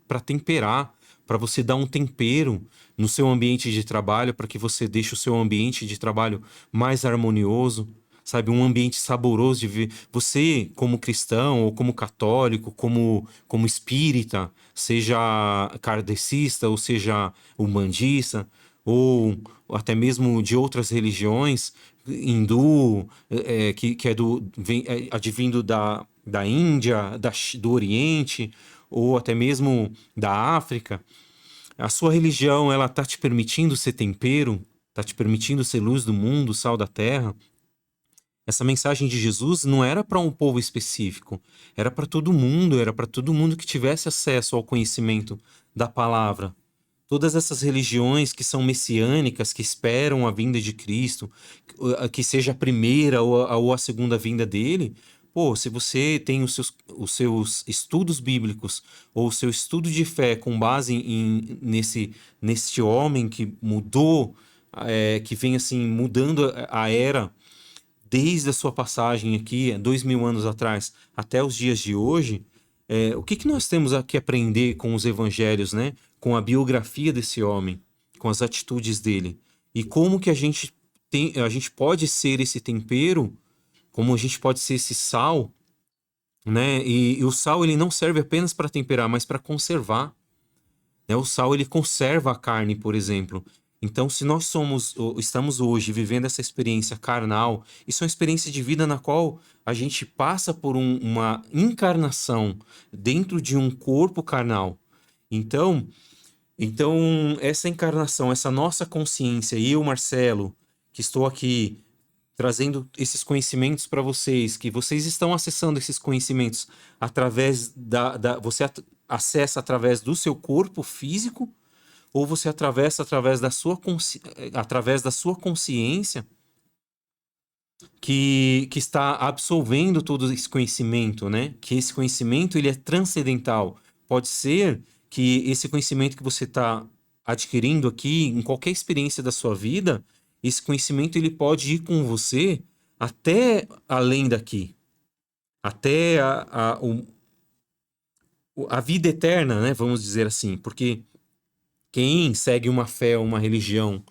S1: para temperar, para você dar um tempero no seu ambiente de trabalho, para que você deixe o seu ambiente de trabalho mais harmonioso, sabe? Um ambiente saboroso de ver. Você, como cristão, ou como católico, como espírita, seja kardecista, ou seja umbandista, ou até mesmo de outras religiões, hindu, que é advindo da Índia, do Oriente, ou até mesmo da África. A sua religião, ela tá te permitindo ser tempero, tá te permitindo ser luz do mundo, sal da terra. Essa mensagem de Jesus não era para um povo específico, era para todo mundo, era para todo mundo que tivesse acesso ao conhecimento da palavra. Todas essas religiões que são messiânicas, que esperam a vinda de Cristo, que seja a primeira ou a segunda vinda dele, pô, se você tem os seus estudos bíblicos ou o seu estudo de fé com base neste homem que mudou, que vem assim mudando a era desde a sua passagem aqui, 2000 anos atrás, até os dias de hoje, o que que nós temos que aprender com os evangelhos, né? Com a biografia desse homem, com as atitudes dele. E como que a gente pode ser esse tempero, como a gente pode ser esse sal né? E o sal ele não serve apenas para temperar, mas para conservar, né? O sal ele conserva a carne, por exemplo. Então, se nós estamos hoje vivendo essa experiência carnal, isso é uma experiência de vida na qual a gente passa por uma encarnação dentro de um corpo carnal. Então, essa encarnação, essa nossa consciência, e eu, Marcelo, que estou aqui trazendo esses conhecimentos para vocês, que vocês estão acessando esses conhecimentos através você acessa através do seu corpo físico, ou você atravessa através da sua consciência que está absorvendo todo esse conhecimento, né? Que esse conhecimento ele é transcendental. Pode ser que esse conhecimento que você está adquirindo aqui, em qualquer experiência da sua vida, esse conhecimento ele pode ir com você até além daqui, até a vida eterna, né? Vamos dizer assim, porque quem segue uma fé, uma religião,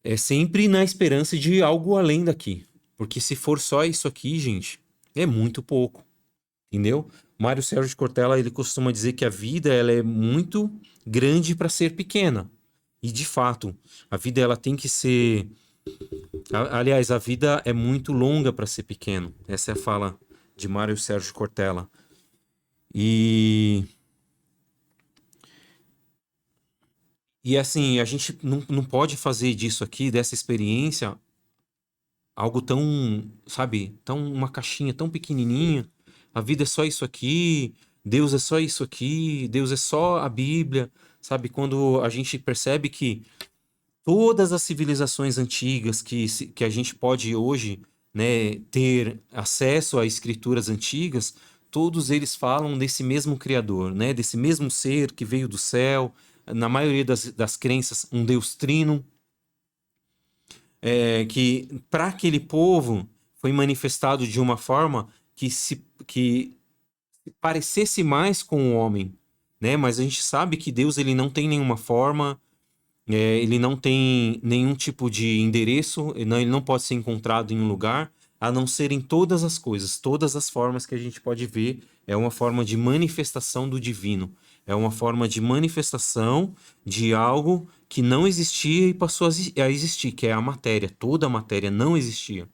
S1: é sempre na esperança de algo além daqui. Porque se for só isso aqui, gente, é muito pouco, entendeu? Mário Sérgio Cortella, ele costuma dizer que a vida ela é muito grande para ser pequena. E de fato, a vida ela tem que ser aliás, a vida é muito longa para ser pequeno. Essa é a fala de Mário Sérgio Cortella. E assim, a gente não pode fazer disso aqui, dessa experiência, algo tão, sabe, tão uma caixinha tão pequenininha. A vida é só isso aqui, Deus é só isso aqui, Deus é só a Bíblia, sabe? Quando a gente percebe que todas as civilizações antigas que a gente pode hoje, né, ter acesso a escrituras antigas, todos eles falam desse mesmo Criador, né, desse mesmo ser que veio do céu, na maioria das crenças, um Deus trino, que para aquele povo foi manifestado de uma forma que parecesse mais com o homem, né? Mas a gente sabe que Deus ele não tem nenhuma forma, ele não tem nenhum tipo de endereço, ele não pode ser encontrado em um lugar, a não ser em todas as coisas, todas as formas que a gente pode ver, é uma forma de manifestação do divino, é uma forma de manifestação de algo que não existia e passou a existir, que é a matéria. Toda a matéria não existia.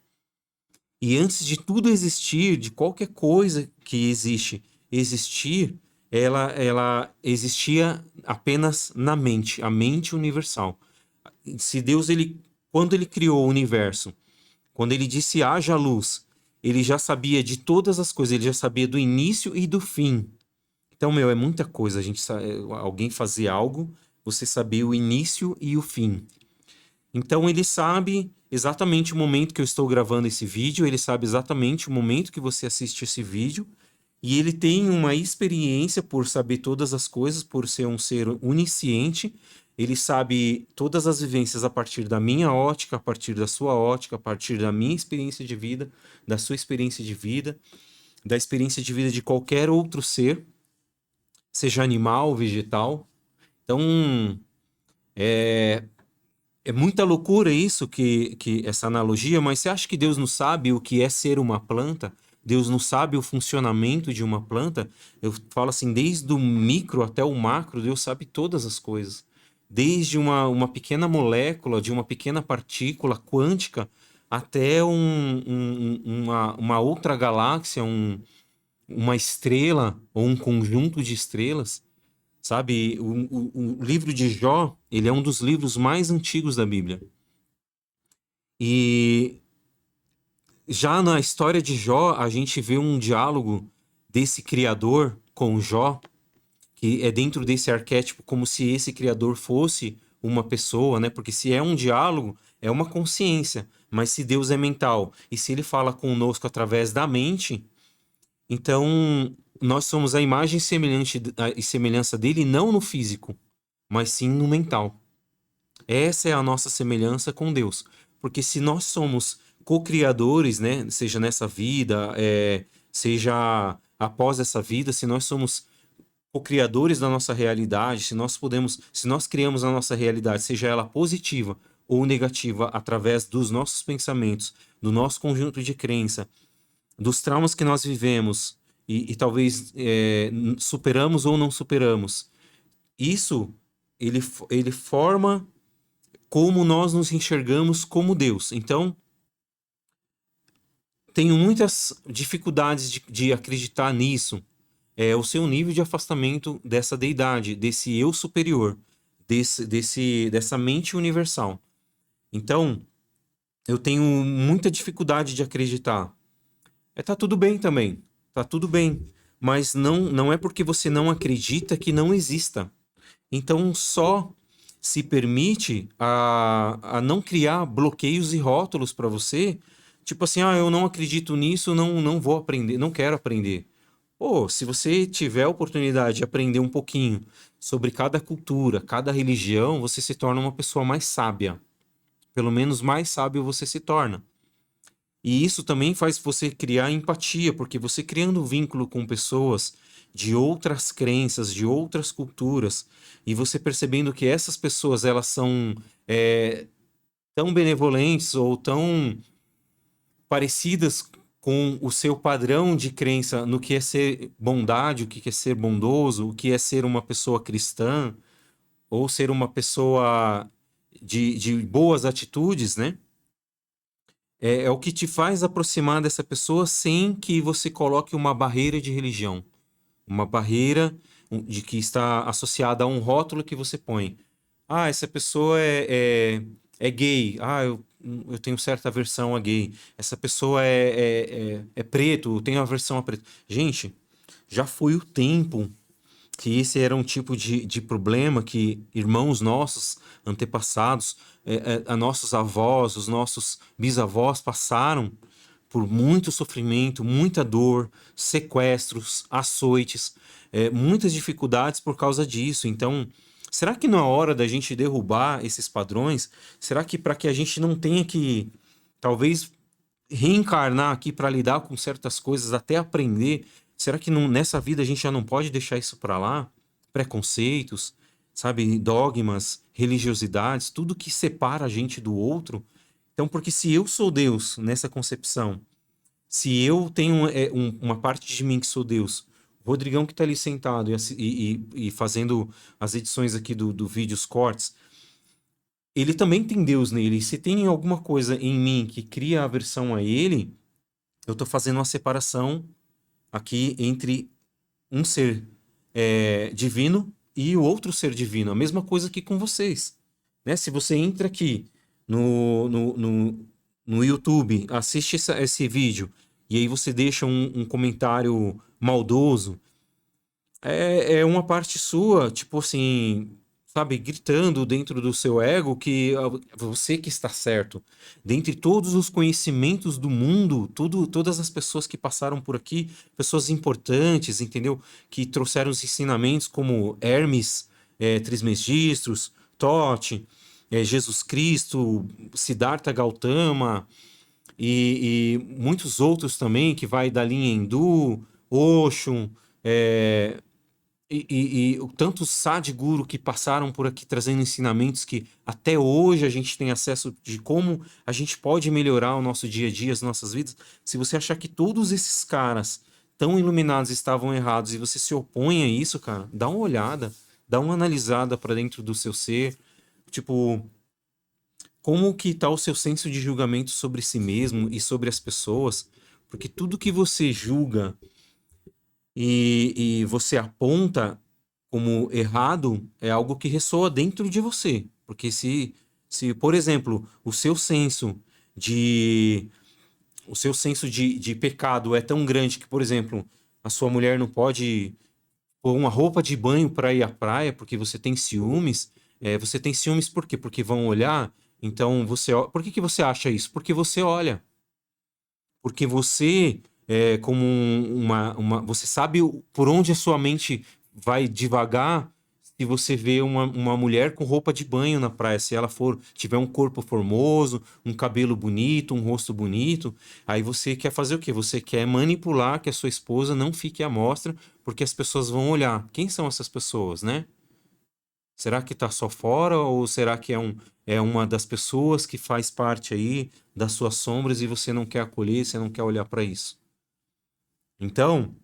S1: E antes de tudo existir, de qualquer coisa que existe existir, ela existia apenas na mente, a mente universal. Se Deus, quando ele criou o universo, quando ele disse haja luz, ele já sabia de todas as coisas, ele já sabia do início e do fim. Então, meu, é muita coisa alguém fazer algo, você saber o início e o fim. Então ele sabe exatamente o momento que eu estou gravando esse vídeo, ele sabe exatamente o momento que você assiste esse vídeo, e ele tem uma experiência por saber todas as coisas, por ser um ser onisciente. Ele sabe todas as vivências a partir da minha ótica, a partir da sua ótica, a partir da minha experiência de vida, da sua experiência de vida, da experiência de vida de qualquer outro ser, seja animal, vegetal. Então, é muita loucura isso, que essa analogia, mas você acha que Deus não sabe o que é ser uma planta? Deus não sabe o funcionamento de uma planta? Eu falo assim, desde o micro até o macro, Deus sabe todas as coisas. Desde uma pequena molécula, de uma pequena partícula quântica, até uma outra galáxia, uma estrela ou um conjunto de estrelas. Sabe, o livro de Jó, ele é um dos livros mais antigos da Bíblia. E já na história de Jó, a gente vê um diálogo desse criador com Jó, que é dentro desse arquétipo, como se esse criador fosse uma pessoa, né? Porque se é um diálogo, é uma consciência. Mas se Deus é mental e se ele fala conosco através da mente, então nós somos a imagem e semelhança dele, não no físico, mas sim no mental. Essa é a nossa semelhança com Deus. Porque se nós somos co-criadores, né, seja nessa vida, seja após essa vida, se nós somos co-criadores da nossa realidade, se nós criamos a nossa realidade, seja ela positiva ou negativa, através dos nossos pensamentos, do nosso conjunto de crença, dos traumas que nós vivemos e talvez superamos ou não superamos. Isso, ele forma como nós nos enxergamos como Deus. Então, tenho muitas dificuldades de acreditar nisso. O seu nível de afastamento dessa deidade, desse eu superior, dessa mente universal. Então, eu tenho muita dificuldade de acreditar. Tá tudo bem também, tá tudo bem. Mas não é porque você não acredita que não exista. Então, só se permite a não criar bloqueios e rótulos para você. Tipo assim, eu não acredito nisso, não vou aprender, não quero aprender. Pô, se você tiver a oportunidade de aprender um pouquinho sobre cada cultura, cada religião, você se torna uma pessoa mais sábia. Pelo menos mais sábio você se torna. E isso também faz você criar empatia, porque você criando vínculo com pessoas de outras crenças, de outras culturas, e você percebendo que essas pessoas elas são tão benevolentes ou tão parecidas com o seu padrão de crença no que é ser bondade, o que é ser bondoso, o que é ser uma pessoa cristã, ou ser uma pessoa de boas atitudes, né? É o que te faz aproximar dessa pessoa sem que você coloque uma barreira de religião. Uma barreira de que está associada a um rótulo que você põe. Essa pessoa é gay. Eu tenho certa aversão a gay. Essa pessoa é preto, eu tenho aversão a preto. Gente, já foi o tempo que esse era um tipo de problema que irmãos nossos, antepassados, a nossos avós, os nossos bisavós passaram por muito sofrimento, muita dor, sequestros, açoites, muitas dificuldades por causa disso. Então, será que não é hora da gente derrubar esses padrões? Será que para que a gente não tenha que, talvez, reencarnar aqui para lidar com certas coisas, até aprender, será que nessa vida a gente já não pode deixar isso para lá? Preconceitos, sabe, dogmas, religiosidades, tudo que separa a gente do outro. Então, porque se eu sou Deus nessa concepção, se eu tenho uma parte de mim que sou Deus, o Rodrigão que está ali sentado e fazendo as edições aqui do Vídeos Cortes, ele também tem Deus nele. E se tem alguma coisa em mim que cria aversão a ele, eu estou fazendo uma separação aqui entre um ser divino e o outro ser divino. A mesma coisa aqui com vocês. Né? Se você entra aqui no YouTube, assiste esse vídeo e aí você deixa um comentário maldoso, é uma parte sua, tipo assim, sabe, gritando dentro do seu ego que você que está certo. Dentre todos os conhecimentos do mundo, todas as pessoas que passaram por aqui, pessoas importantes, entendeu? Que trouxeram os ensinamentos como Hermes, Trismegistus, Tote, Jesus Cristo, Siddhartha Gautama e muitos outros também, que vai da linha hindu, Osho, é, tantos Sadhguru que passaram por aqui trazendo ensinamentos que até hoje a gente tem acesso de como a gente pode melhorar o nosso dia a dia, as nossas vidas. Se você achar que todos esses caras tão iluminados estavam errados e você se opõe a isso, cara, dá uma olhada, dá uma analisada para dentro do seu ser, tipo, como que tá o seu senso de julgamento sobre si mesmo e sobre as pessoas? Porque tudo que você julga e você aponta como errado é algo que ressoa dentro de você. Porque se por exemplo, de, o seu senso de pecado é tão grande que, por exemplo, a sua mulher não pode pôr uma roupa de banho para ir à praia porque você tem ciúmes, você tem ciúmes por quê? Porque vão olhar. Então, por que que você acha isso? Porque você olha. Porque você como você sabe por onde a sua mente vai devagar se você vê uma mulher com roupa de banho na praia. Se ela tiver um corpo formoso, um cabelo bonito, um rosto bonito, aí você quer fazer o quê? Você quer manipular que a sua esposa não fique à mostra, porque as pessoas vão olhar. Quem são essas pessoas, né? Será que está só fora ou será que é uma das pessoas que faz parte aí das suas sombras e você não quer acolher, você não quer olhar para isso? Então,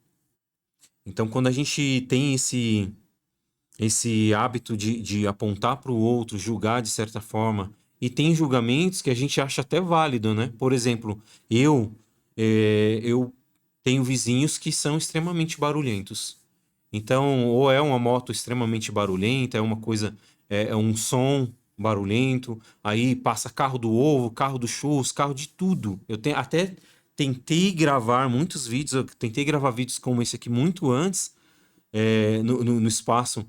S1: Então, quando a gente tem esse hábito de apontar para o outro, julgar de certa forma, e tem julgamentos que a gente acha até válido, né? Por exemplo, eu tenho vizinhos que são extremamente barulhentos. Então, ou é uma moto extremamente barulhenta, é uma coisa, é um som barulhento, aí passa carro do ovo, carro do churros, carro de tudo. Até tentei gravar muitos vídeos, eu tentei gravar vídeos como esse aqui muito antes, no espaço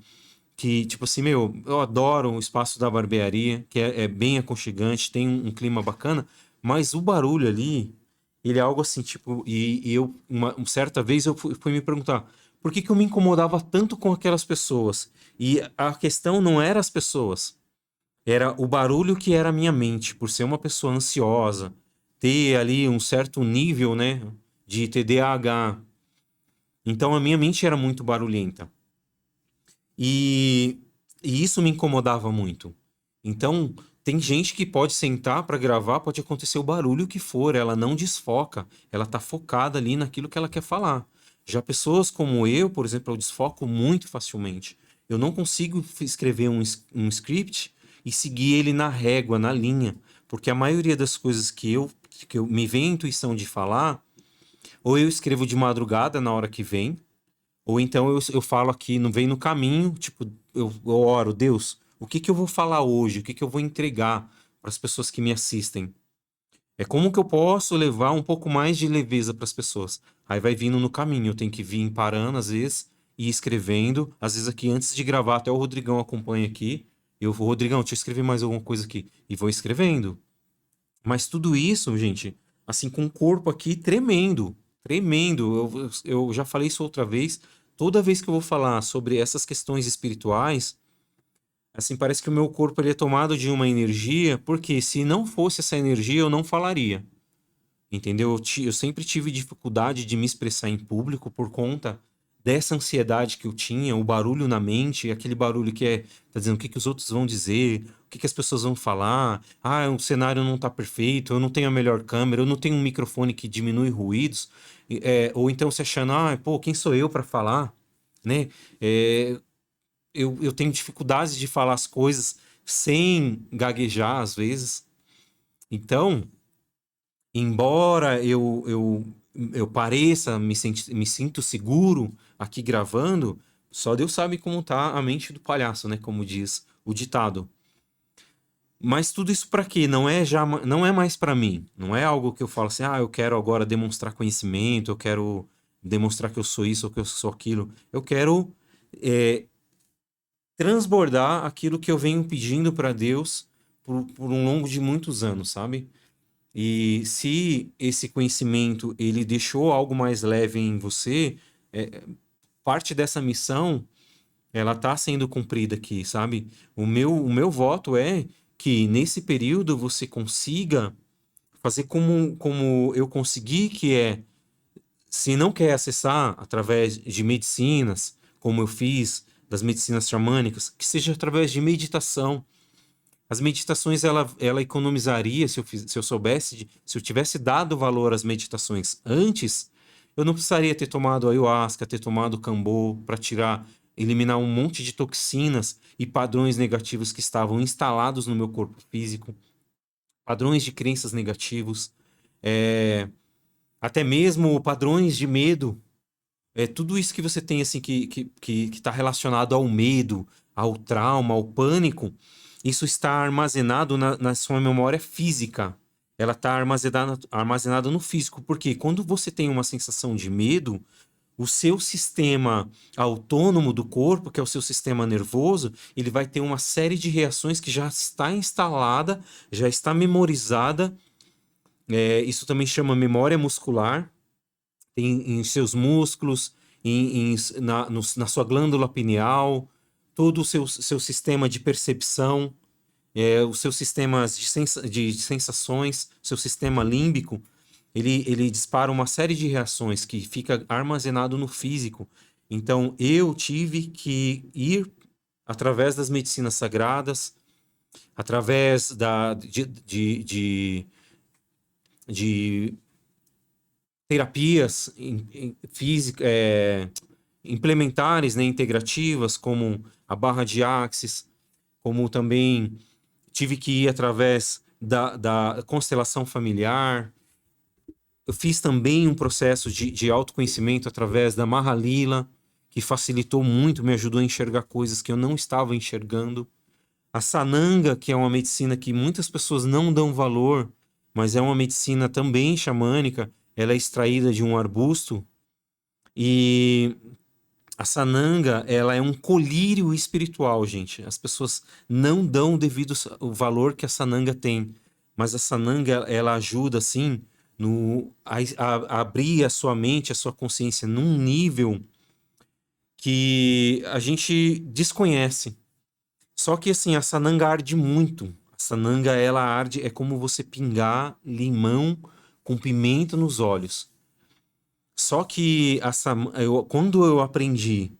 S1: que, tipo assim, meu, eu adoro o espaço da barbearia, que é bem aconchegante, tem um clima bacana, mas o barulho ali, ele é algo assim, tipo, e eu, uma certa vez eu fui me perguntar por que que eu me incomodava tanto com aquelas pessoas? E a questão não era as pessoas, era o barulho que era a minha mente, por ser uma pessoa ansiosa, ter ali um certo nível, né, de TDAH. Então a minha mente era muito barulhenta. E, e isso me incomodava muito. Então, tem gente que pode sentar para gravar, pode acontecer o barulho que for, ela não desfoca, ela tá focada ali naquilo que ela quer falar. Já pessoas como eu, por exemplo, eu desfoco muito facilmente. Eu não consigo escrever um script e seguir ele na régua, na linha, porque a maioria das coisas que eu me vem a intuição de falar, ou eu escrevo de madrugada na hora que vem, ou então eu falo aqui, não vem no caminho, tipo, eu oro, Deus, o que que eu vou falar hoje? O que que eu vou entregar para as pessoas que me assistem? É como que eu posso levar um pouco mais de leveza para as pessoas? Aí vai vindo no caminho, eu tenho que vir parando às vezes e escrevendo, às vezes aqui antes de gravar, até o Rodrigão acompanha aqui. Eu vou, Rodrigão, deixa eu escrever mais alguma coisa aqui e vou escrevendo. Mas tudo isso, gente, assim, com o corpo aqui tremendo, tremendo. Eu já falei isso outra vez. Toda vez que eu vou falar sobre essas questões espirituais, assim, parece que o meu corpo ele é tomado de uma energia, porque se não fosse essa energia, eu não falaria. Entendeu? Eu sempre tive dificuldade de me expressar em público por conta dessa ansiedade que eu tinha, o barulho na mente, aquele barulho que tá dizendo o que que os outros vão dizer, o que que as pessoas vão falar. Ah, o cenário não tá perfeito, eu não tenho a melhor câmera, eu não tenho um microfone que diminui ruídos. Ou então se achando, pô, quem sou eu para falar, né? É, eu tenho dificuldades de falar as coisas sem gaguejar às vezes. Então, embora eu pareça, me sinto seguro aqui gravando, só Deus sabe como tá a mente do palhaço, né? Como diz o ditado. Mas tudo isso para quê? Não é mais para mim. Não é algo que eu falo assim, eu quero agora demonstrar conhecimento, eu quero demonstrar que eu sou isso ou que eu sou aquilo. Eu quero é, transbordar aquilo que eu venho pedindo para Deus por um longo de muitos anos, sabe? E se esse conhecimento ele deixou algo mais leve em você, parte dessa missão ela está sendo cumprida aqui, sabe? O meu voto é que nesse período você consiga fazer como eu consegui, que é, se não quer acessar através de medicinas, como eu fiz das medicinas xamânicas, que seja através de meditação. As meditações ela economizaria se eu soubesse, se eu tivesse dado valor às meditações antes, eu não precisaria ter tomado ayahuasca, ter tomado cambô para eliminar um monte de toxinas e padrões negativos que estavam instalados no meu corpo físico, padrões de crenças negativos, é, até mesmo padrões de medo. Tudo isso que você tem assim que está relacionado ao medo, ao trauma, ao pânico, isso está armazenado na sua memória física. Ela está armazenada no físico, porque quando você tem uma sensação de medo, o seu sistema autônomo do corpo, que é o seu sistema nervoso, ele vai ter uma série de reações que já está instalada, já está memorizada. Isso também chama memória muscular em seus músculos, na sua glândula pineal, todo o seu sistema de percepção, os seus sistemas de sensações, seu sistema límbico, ele dispara uma série de reações que fica armazenado no físico. Então, eu tive que ir através das medicinas sagradas, através de terapias físicas, implementares, né, integrativas, como a barra de Axis, como também tive que ir através da constelação familiar. Eu fiz também um processo de autoconhecimento através da Mahalila, que facilitou muito, me ajudou a enxergar coisas que eu não estava enxergando. A Sananga, que é uma medicina que muitas pessoas não dão valor, mas é uma medicina também xamânica, ela é extraída de um arbusto. E a Sananga, ela é um colírio espiritual, gente. As pessoas não dão o devido o valor que a Sananga tem. Mas a Sananga, ela ajuda, assim, a abrir a sua mente, a sua consciência num nível que a gente desconhece. Só que, assim, a Sananga arde muito. A Sananga, ela arde, é como você pingar limão com pimenta nos olhos. Só que quando eu aprendi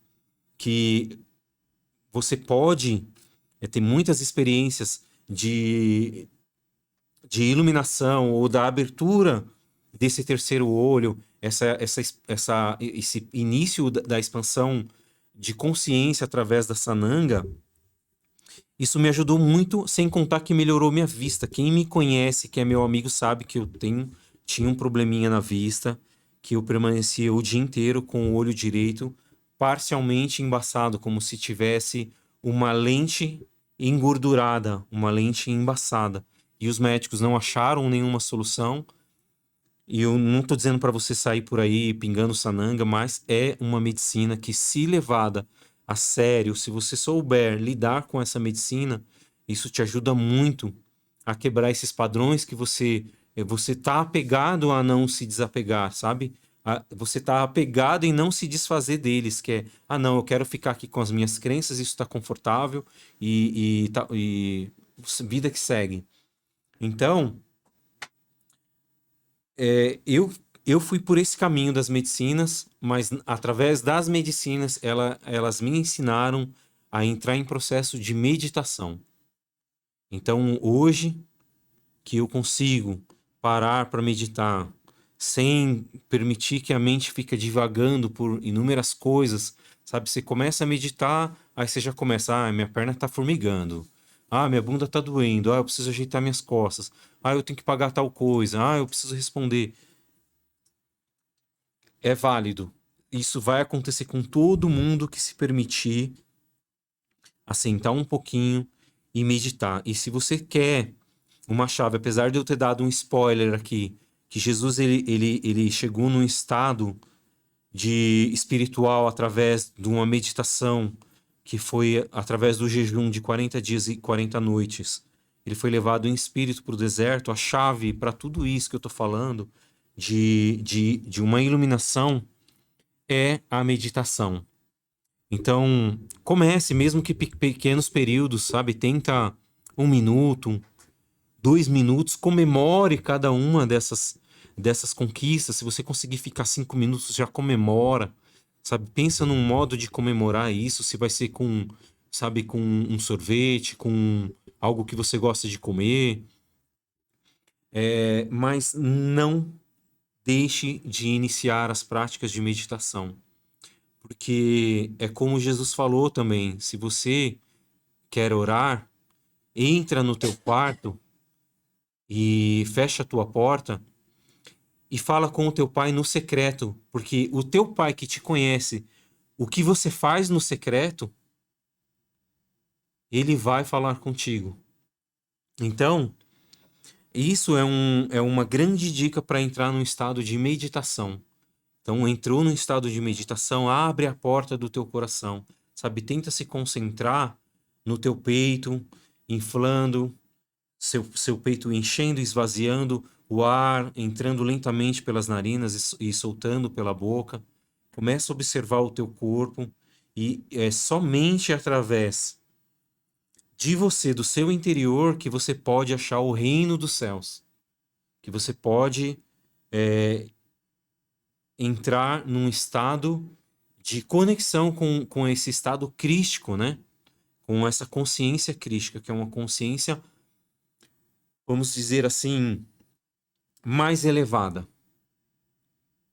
S1: que você pode ter muitas experiências de iluminação ou da abertura desse terceiro olho, esse início da expansão de consciência através da Sananga, isso me ajudou muito, sem contar que melhorou minha vista. Quem me conhece, que é meu amigo, sabe que tinha um probleminha na vista, que eu permanecia o dia inteiro com o olho direito parcialmente embaçado, como se tivesse uma lente engordurada, uma lente embaçada. E os médicos não acharam nenhuma solução. E eu não estou dizendo para você sair por aí pingando sananga, mas é uma medicina que, se levada a sério, se você souber lidar com essa medicina, isso te ajuda muito a quebrar esses padrões que você tá apegado a não se desapegar, sabe? Você tá apegado em não se desfazer deles, que é, não, eu quero ficar aqui com as minhas crenças, isso está confortável e vida que segue. Então, eu fui por esse caminho das medicinas, mas através das medicinas, elas me ensinaram a entrar em processo de meditação. Então, hoje que eu consigo parar para meditar, sem permitir que a mente fique divagando por inúmeras coisas, sabe? Você começa a meditar, aí você já começa, minha perna está formigando. Minha bunda está doendo. Eu preciso ajeitar minhas costas. Eu tenho que pagar tal coisa. Eu preciso responder. É válido. Isso vai acontecer com todo mundo que se permitir assentar um pouquinho e meditar. E se você quer uma chave, apesar de eu ter dado um spoiler aqui, que Jesus ele chegou num estado de espiritual através de uma meditação que foi através do jejum de 40 dias e 40 noites. Ele foi levado em espírito para o deserto. A chave para tudo isso que eu estou falando, de uma iluminação, é a meditação. Então, comece, mesmo que pequenos períodos, sabe? Tenta 1 minuto, 2 minutos, comemore cada uma dessas conquistas. Se você conseguir ficar 5 minutos, já comemora, sabe? Pensa num modo de comemorar isso, se vai ser com, sabe, com um sorvete, com algo que você gosta de comer. Mas não deixe de iniciar as práticas de meditação. Porque é como Jesus falou também, se você quer orar, entra no teu quarto e fecha a tua porta e fala com o teu pai no secreto, porque o teu pai que te conhece, o que você faz no secreto, ele vai falar contigo. Então, isso é uma grande dica para entrar num estado de meditação. Então, entrou num estado de meditação, abre a porta do teu coração, sabe? Tenta se concentrar no teu peito, inflando, seu peito enchendo, esvaziando, o ar entrando lentamente pelas narinas e soltando pela boca. Começa a observar o teu corpo e é somente através de você, do seu interior, que você pode achar o reino dos céus, que você pode entrar num estado de conexão com esse estado crístico, né? Com essa consciência crística, que é uma consciência, vamos dizer assim, mais elevada.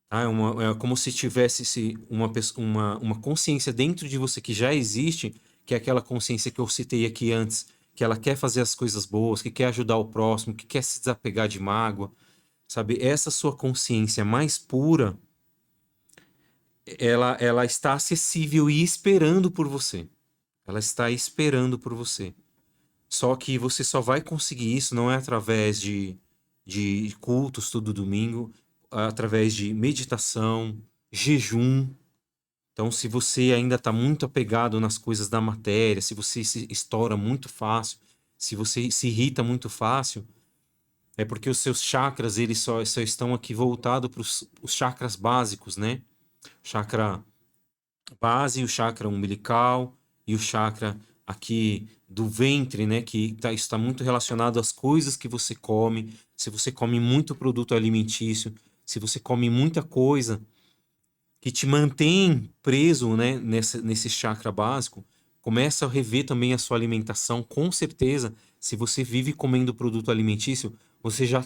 S1: Tá? É como se tivesse uma consciência dentro de você que já existe, que é aquela consciência que eu citei aqui antes, que ela quer fazer as coisas boas, que quer ajudar o próximo, que quer se desapegar de mágoa, sabe? Essa sua consciência mais pura, ela está acessível e esperando por você. Ela está esperando por você. Só que você só vai conseguir isso não é através de cultos todo domingo, é através de meditação, jejum. Então, se você ainda está muito apegado nas coisas da matéria, se você se estoura muito fácil, se você se irrita muito fácil, é porque os seus chakras, eles só estão aqui voltados para os chakras básicos, né? Chakra base, o chakra umbilical e o chakra aqui do ventre, né? Que está muito relacionado às coisas que você come. Se você come muito produto alimentício, se você come muita coisa que te mantém preso, né? Nesse chakra básico, começa a rever também a sua alimentação. Com certeza, se você vive comendo produto alimentício, você já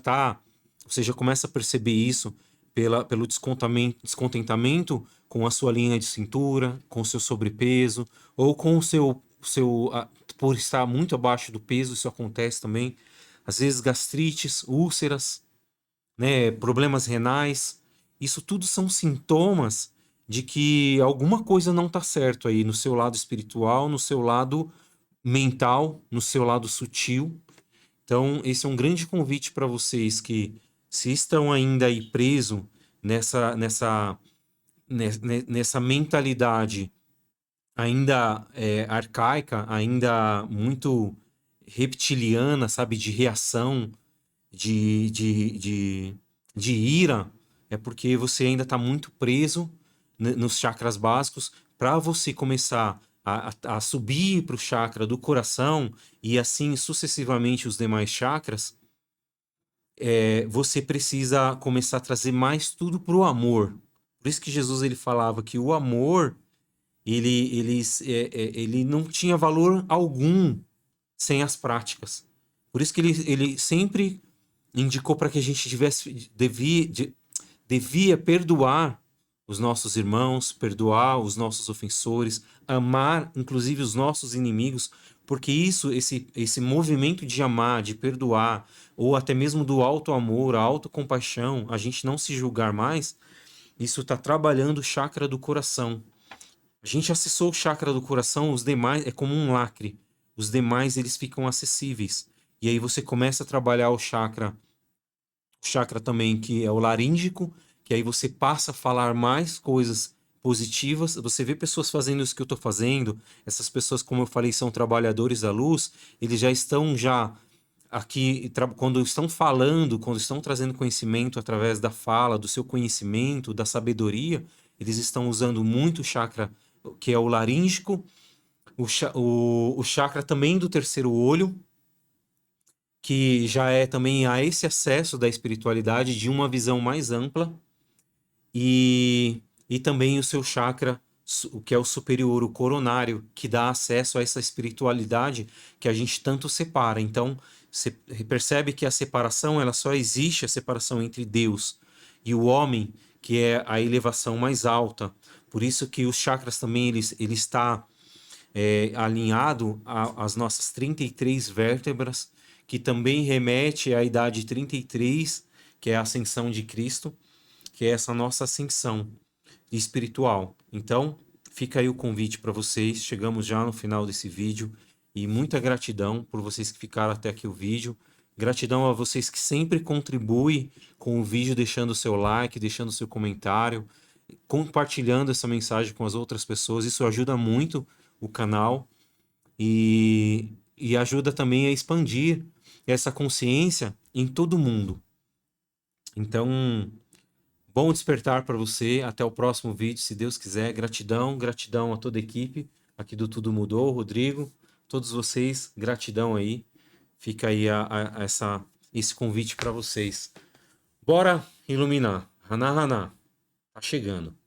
S1: começa a perceber isso pelo descontentamento com a sua linha de cintura, com o seu sobrepeso, ou com por estar muito abaixo do peso, isso acontece também. Às vezes gastrites, úlceras, né, problemas renais. Isso tudo são sintomas de que alguma coisa não está certo aí no seu lado espiritual, no seu lado mental, no seu lado sutil. Então, esse é um grande convite para vocês que se estão ainda aí preso nessa mentalidade ainda arcaica, ainda muito reptiliana, sabe, de reação, de, de, de, de ira, é porque você ainda está muito preso nos chakras básicos. Para você começar a subir para o chakra do coração e assim sucessivamente os demais chakras, você precisa começar a trazer mais tudo para o amor. Por isso que Jesus ele falava que o amor ele não tinha valor algum sem as práticas. Por isso que ele sempre indicou para que a gente devia perdoar os nossos irmãos, perdoar os nossos ofensores, amar inclusive os nossos inimigos, porque esse movimento de amar, de perdoar, ou até mesmo do alto amor, a autocompaixão, a gente não se julgar mais, isso está trabalhando o chakra do coração. A gente acessou o chakra do coração, os demais é como um lacre. Os demais eles ficam acessíveis. E aí você começa a trabalhar o chakra também que é o laríngico, que aí você passa a falar mais coisas positivas. Você vê pessoas fazendo isso que eu estou fazendo. Essas pessoas, como eu falei, são trabalhadores da luz. Eles já estão aqui quando estão falando, quando estão trazendo conhecimento através da fala, do seu conhecimento, da sabedoria, eles estão usando muito o chakra que é o laríngico, o chakra também do terceiro olho, que já é também a esse acesso da espiritualidade de uma visão mais ampla, e também o seu chakra, o que é o superior, o coronário, que dá acesso a essa espiritualidade que a gente tanto separa. Então, você percebe que a separação, ela só existe, a separação entre Deus e o homem, que é a elevação mais alta. Por isso que os chakras também, ele está alinhado às nossas 33 vértebras, que também remete à idade 33, que é a ascensão de Cristo, que é essa nossa ascensão espiritual. Então, fica aí o convite para vocês. Chegamos já no final desse vídeo e muita gratidão por vocês que ficaram até aqui o vídeo. Gratidão a vocês que sempre contribuem com o vídeo, deixando o seu like, deixando o seu comentário, compartilhando essa mensagem com as outras pessoas. Isso ajuda muito o canal e ajuda também a expandir essa consciência em todo mundo. Então, bom despertar para você. Até o próximo vídeo, se Deus quiser. Gratidão, gratidão a toda a equipe aqui do Tudo Mudou, Rodrigo, todos vocês, gratidão aí. Fica aí esse convite para vocês. Bora iluminar. Haná, Haná, tá chegando.